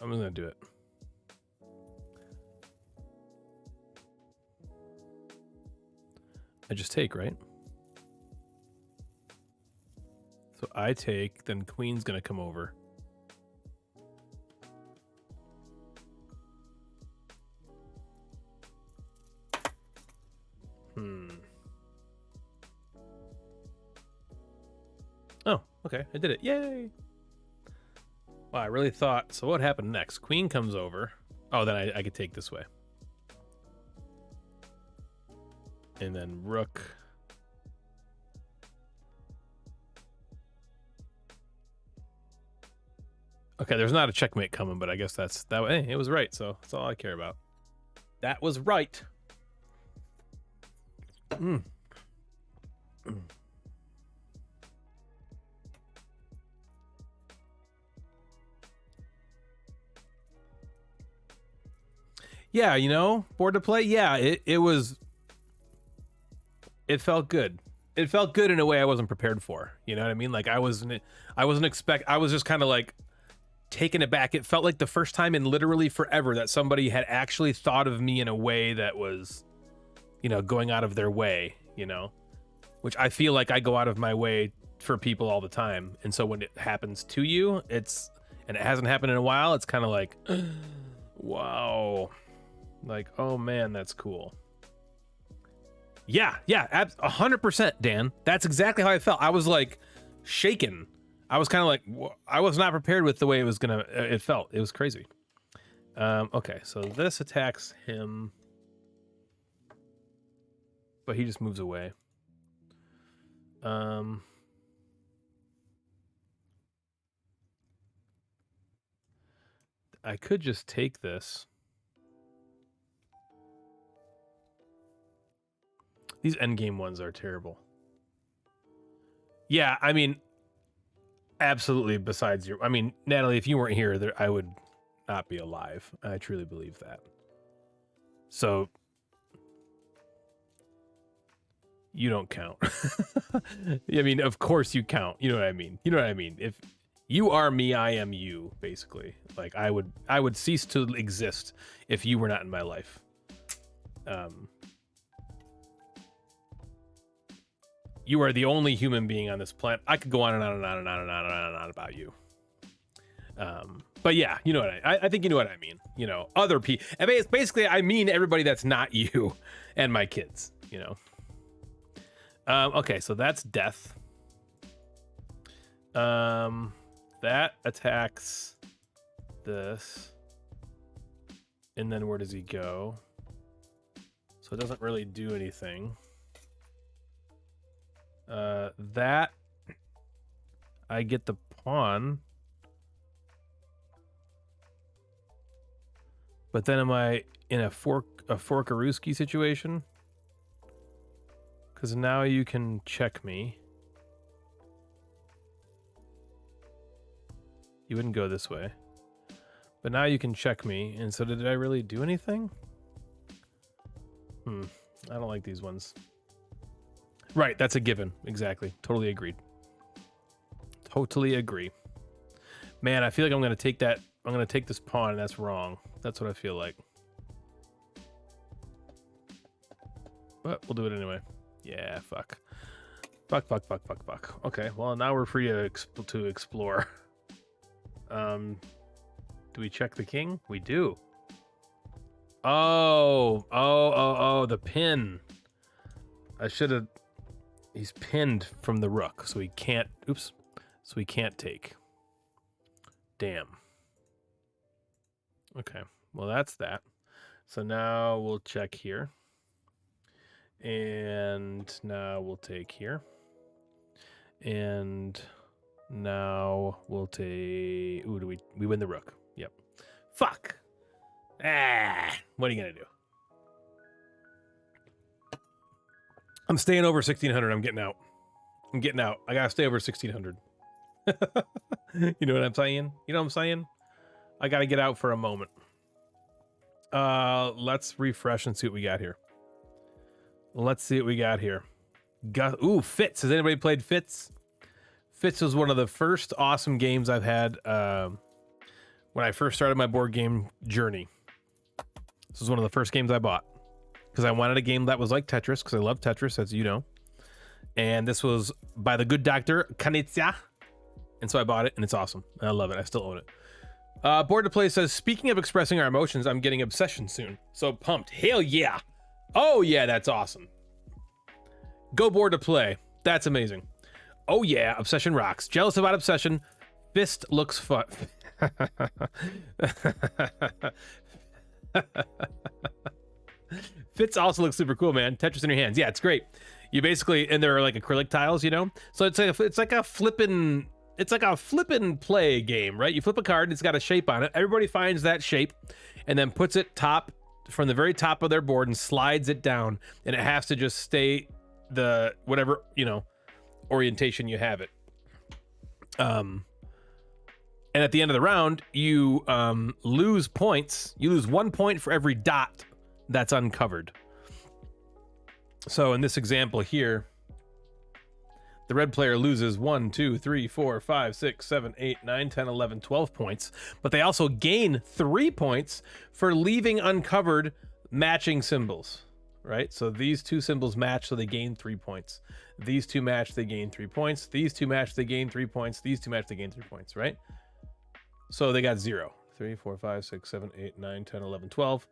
I'm just going to do it. I just take, right? So I take, then queen's going to come over. Oh, okay. I did it. Yay. Wow, I really thought... So what happened next? Queen comes over. Oh, then I could take this way. And then rook... Okay, there's not a checkmate coming, but I guess that's that way. Hey, it was right, so that's all I care about. That was right. Yeah, you know, board to play. Yeah, it felt good. It felt good in a way I wasn't prepared for. You know what I mean? Like I was just kind of like taken aback. It felt like the first time in literally forever that somebody had actually thought of me in a way that was, you know, going out of their way, you know, which I feel like I go out of my way for people all the time. And so when it happens to you, and it hasn't happened in a while, it's kind of like, wow, like, oh man, that's cool. Yeah, 100%, Dan. That's exactly how I felt. I was like shaken. I was kind of like, I was not prepared with the way it felt. It was crazy. Okay, so this attacks him, but he just moves away. I could just take this. These endgame ones are terrible. Yeah, I mean, absolutely. Besides I mean, Natalie, if you weren't here, I would not be alive. I truly believe that. So you don't count. I mean, of course you count. You know what I mean? You know what I mean? If you are me, I am you, basically. Like I would cease to exist if you were not in my life. You are the only human being on this planet. I could go on and on and on and on and on and on and on about you. But yeah, you know what I think you know what I mean. You know, other people. I mean, it's basically, I mean everybody that's not you and my kids, you know. Okay, so that's death. That attacks this. And then where does he go? So it doesn't really do anything. That I get the pawn. But then am I in a Forkarooski situation? Because now you can check me. You wouldn't go this way. But now you can check me. And so did I really do anything? I don't like these ones. Right, that's a given. Exactly. Totally agreed. Totally agree. Man, I feel like I'm going to take that. I'm going to take this pawn, and that's wrong. That's what I feel like. But we'll do it anyway. Yeah, fuck. Fuck. Okay, well, now we're free to explore. Do we check the king? We do. Oh, the pin. I should have... He's pinned from the rook, so he can't... Oops. So he can't take. Damn. Okay, well, that's that. So now we'll check here. And now we'll take here. And now we'll take... Ooh, we win the rook. Yep. Fuck! What are you gonna do? I'm staying over 1600. I'm getting out. I gotta stay over 1600. You know what I'm saying? You know what I'm saying? I gotta get out for a moment. Let's refresh and see what we got here. Ooh, Fitz. Has anybody played Fitz? Fitz was one of the first awesome games I've had when I first started my board game journey. This was one of the first games I bought because I wanted a game that was like Tetris because I love Tetris, as you know. And this was by the good Dr. Kanitsa. And so I bought it, and it's awesome. I love it. I still own it. Board to Play says, speaking of expressing our emotions, I'm getting Obsession soon. So pumped. Hell yeah. Oh yeah, that's awesome. Go Board to Play. That's amazing. Oh yeah, Obsession rocks. Jealous about Obsession. Fist looks fun. Fits also looks super cool, man. Tetris in your hands. Yeah, it's great. You basically, and there are like acrylic tiles, you know? So it's like a flippin' play game, right? You flip a card, it's got a shape on it. Everybody finds that shape and then puts it from the very top of their board and slides it down, and it has to just stay the whatever, you know, orientation you have it. And at the end of the round, you lose points. You lose 1 point for every dot that's uncovered. So in this example here, the red player loses 1, 2, 3, 4, 5, 6, 7, 8, 9, 10, 11, 12 points. But they also gain 3 points for leaving uncovered matching symbols, right? So these two symbols match, so they gain 3 points. These two match, they gain 3 points. These two match, they gain 3 points. These two match, they gain 3 points, right? So they got 0. 3, 4, 5, 6, 7, 8, 9, 10, 11, 12.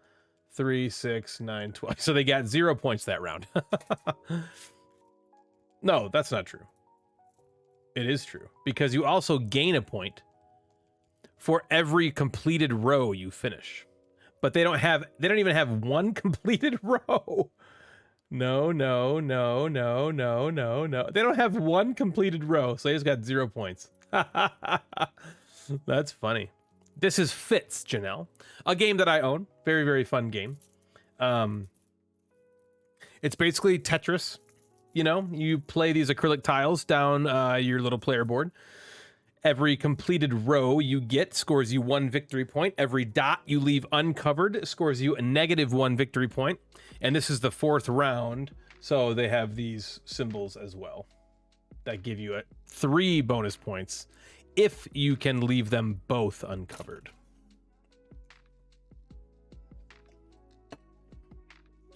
3, 6, 9, 12. So they got 0 points that round. No, that's not true. It is true. Because you also gain a point for every completed row you finish. But they don't even have one completed row. No. They don't have one completed row, so they just got 0 points. That's funny. This is Fitz, Janelle, a game that I own. Very, very fun game. It's basically Tetris. You know, you play these acrylic tiles down your little player board, Every completed row you get scores you 1 victory point. Every dot you leave uncovered scores you a -1 victory point. And this is the 4th round, so they have these symbols as well that give you 3 bonus points if you can leave them both uncovered.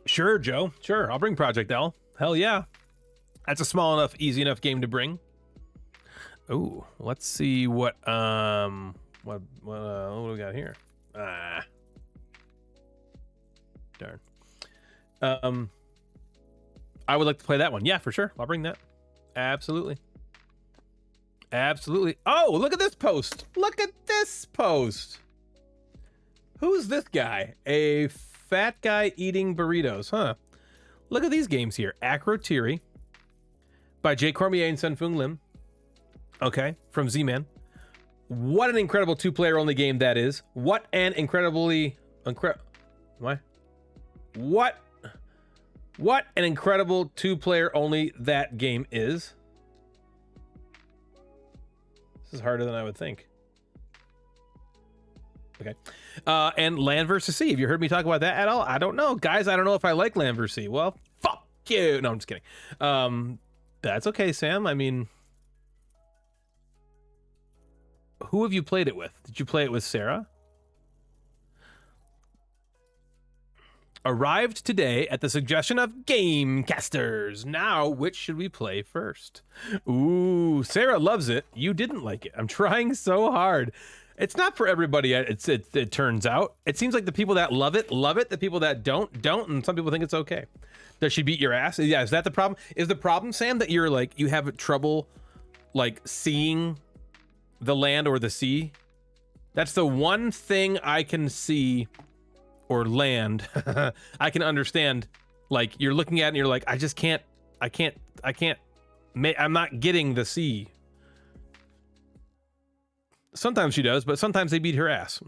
Sure, Joe. Sure, I'll bring Project L. Hell yeah. That's a small enough, easy enough game to bring. Oh, let's see what do we got here? Darn. I would like to play that one. Yeah, for sure. I'll bring that. Absolutely. Absolutely. Oh, look at this post. Look at this post. Who's this guy? A fat guy eating burritos, huh? Look at these games here. Acrotiri by J. Cormier and Sun Fung Lim. Okay, from Z-Man. What an incredible 2-player only game that is. What an incredibly What an incredible 2-player only that game is. This is harder than I would think. Okay. And Land vs. Sea. Have you heard me talk about that at all? I don't know. Guys, I don't know if I like Land vs. Sea. Well, fuck you. No, I'm just kidding. That's okay, Sam. I mean, who have you played it with? Did you play it with Sarah? Arrived today at the suggestion of Gamecasters. Now, which should we play first? Ooh, Sarah loves it. You didn't like it. I'm trying so hard. It's not for everybody. It turns out. It seems like the people that love it. The people that don't, and some people think it's okay. Does she beat your ass? Yeah, is that the problem? Is the problem, Sam, that you're like, you have trouble like seeing the land or the sea? That's the one thing I can see, or land. I can understand. Like, you're looking at it and you're like, I'm not getting the sea. Sometimes she does, but sometimes they beat her ass.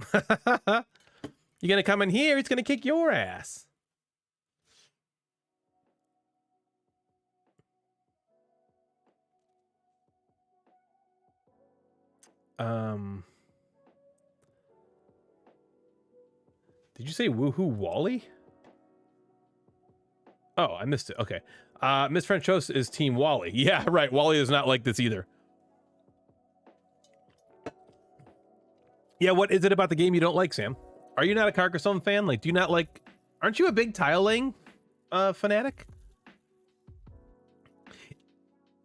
You're gonna come in here, he's gonna kick your ass. Did you say woohoo Wally? Oh, I missed it. Okay. Miss Frenchos is Team Wally. Yeah, right. Wally is not like this either. Yeah, what is it about the game you don't like, Sam? Are you not a Carcassonne fan? Like, do you not like... Aren't you a big tile-laying fanatic?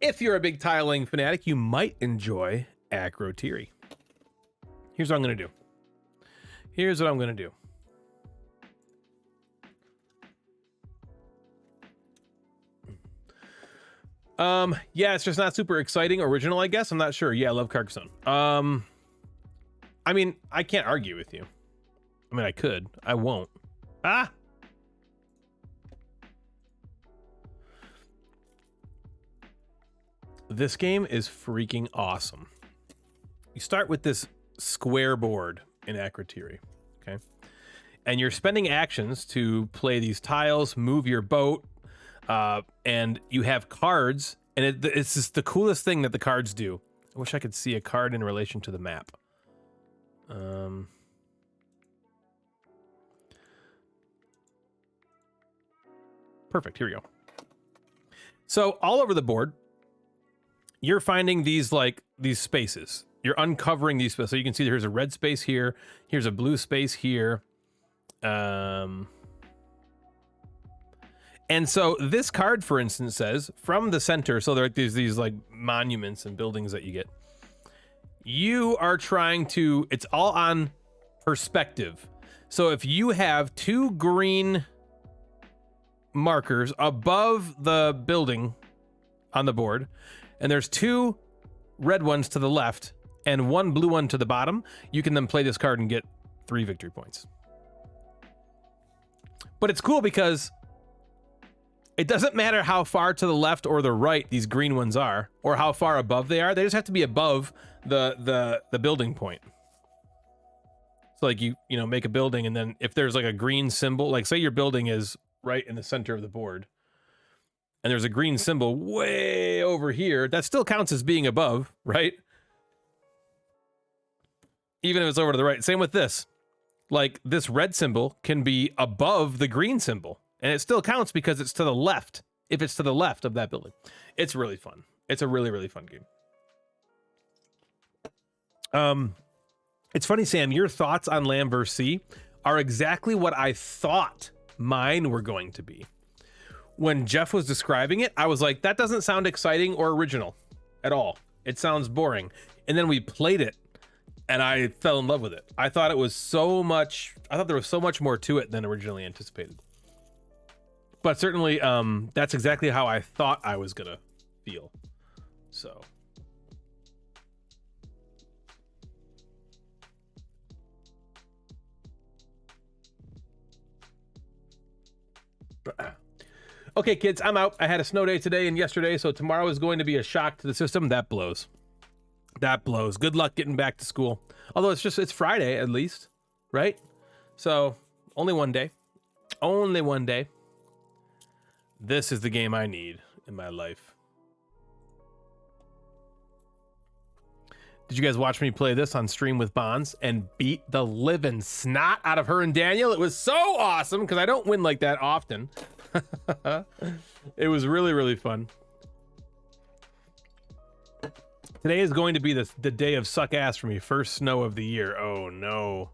If you're a big tile-laying fanatic, you might enjoy Acrotiri. Here's what I'm going to do. Yeah, it's just not super exciting. Original, I guess. I'm not sure. Yeah, I love Carcassonne. I mean, I can't argue with you. I mean, I could. I won't. Ah! This game is freaking awesome. You start with this square board in Acrotiri, okay? And you're spending actions to play these tiles, move your boat, and you have cards, and it's just the coolest thing that the cards do. I wish I could see a card in relation to the map. Perfect. Here we go. So all over the board, you're finding these spaces. You're uncovering these spaces. So you can see there's a red space here. Here's a blue space here. And so this card, for instance, says from the center. So there are these like monuments and buildings that you get. You are trying to, it's all on perspective. So if you have 2 green markers above the building on the board, and there's 2 red ones to the left and 1 blue one to the bottom, you can then play this card and get 3 victory points. But it's cool because it doesn't matter how far to the left or the right these green ones are, or how far above they are. They just have to be above the building point. So like you make a building, and then if there's like a green symbol, like say your building is right in the center of the board, and there's a green symbol way over here, that still counts as being above, right? Even if it's over to the right. Same with this. Like, this red symbol can be above the green symbol, and it still counts because it's to the left, if it's to the left of that building. It's really fun. It's a really, really fun game. It's funny, Sam, your thoughts on Land vs. Sea are exactly what I thought mine were going to be. When Jeff was describing it, I was like, that doesn't sound exciting or original at all. It sounds boring. And then we played it, and I fell in love with it. I thought there was so much more to it than originally anticipated. But certainly, that's exactly how I thought I was gonna feel. So. Okay, kids, I'm out. I had a snow day today and yesterday, so tomorrow is going to be a shock to the system. That blows. That blows. Good luck getting back to school. Although it's Friday at least, right? So only one day. Only one day. This is the game I need in my life. Did you guys watch me play this on stream with Bonds and beat the living snot out of her and Daniel? It was so awesome because I don't win like that often. It was really, really fun. Today is going to be the day of suck ass for me. First snow of the year. Oh no.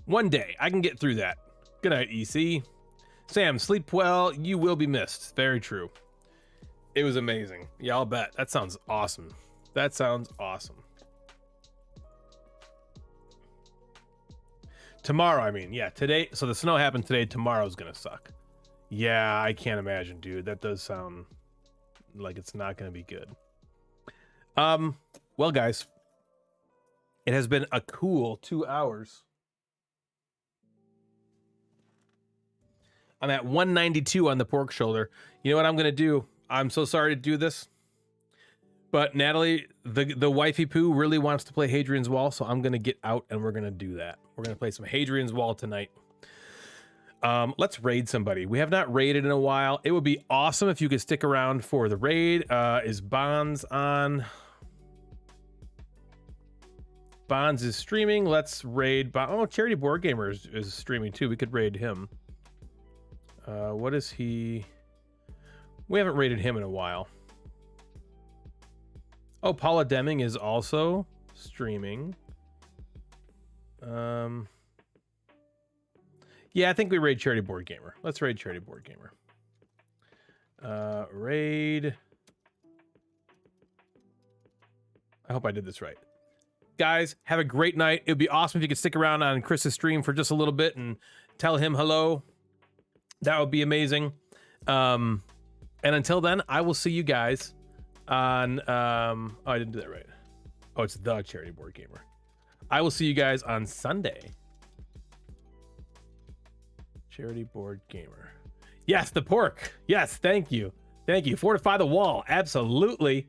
One day I can get through that. Good night, EC. Sam, sleep well. You will be missed. Very true. It was amazing. Yeah, I'll bet. That sounds awesome. That sounds awesome. Tomorrow, I mean, yeah, today. So the snow happened today. Tomorrow's gonna suck. Yeah, I can't imagine, dude. That does sound like it's not gonna be good. Well, guys, it has been a cool 2 hours. I'm at 192 on the pork shoulder. You know what I'm gonna do? I'm so sorry to do this, but Natalie, the wifey poo, really wants to play Hadrian's Wall, so I'm gonna get out and we're gonna do that. We're gonna play some Hadrian's Wall tonight. Let's raid somebody. We have not raided in a while. It would be awesome if you could stick around for the raid. Is Bonds on? Bonds is streaming. Let's raid. Oh, Charity Board Gamer is streaming too. We could raid him. What is he? We haven't raided him in a while. Oh, Paula Deming is also streaming. Yeah, I think we raid Charity Board Gamer. Let's raid Charity Board Gamer. Raid. I hope I did this right. Guys, have a great night. It would be awesome if you could stick around on Chris's stream for just a little bit and tell him hello. That would be amazing. And until then, I will see you guys on oh, I didn't do that right. Oh, it's the Charity Board Gamer. I will see you guys on Sunday. Charity Board Gamer. Yes, the pork. Yes, thank you. Thank you. Fortify the wall. Absolutely.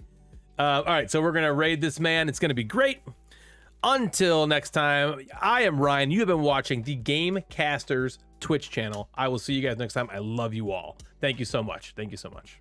All right, so we're gonna raid this man. It's gonna be great. Until next time, I am Ryan. You have been watching the Gamecasters Twitch channel. I will see you guys next time. I love you all. Thank you so much. Thank you so much.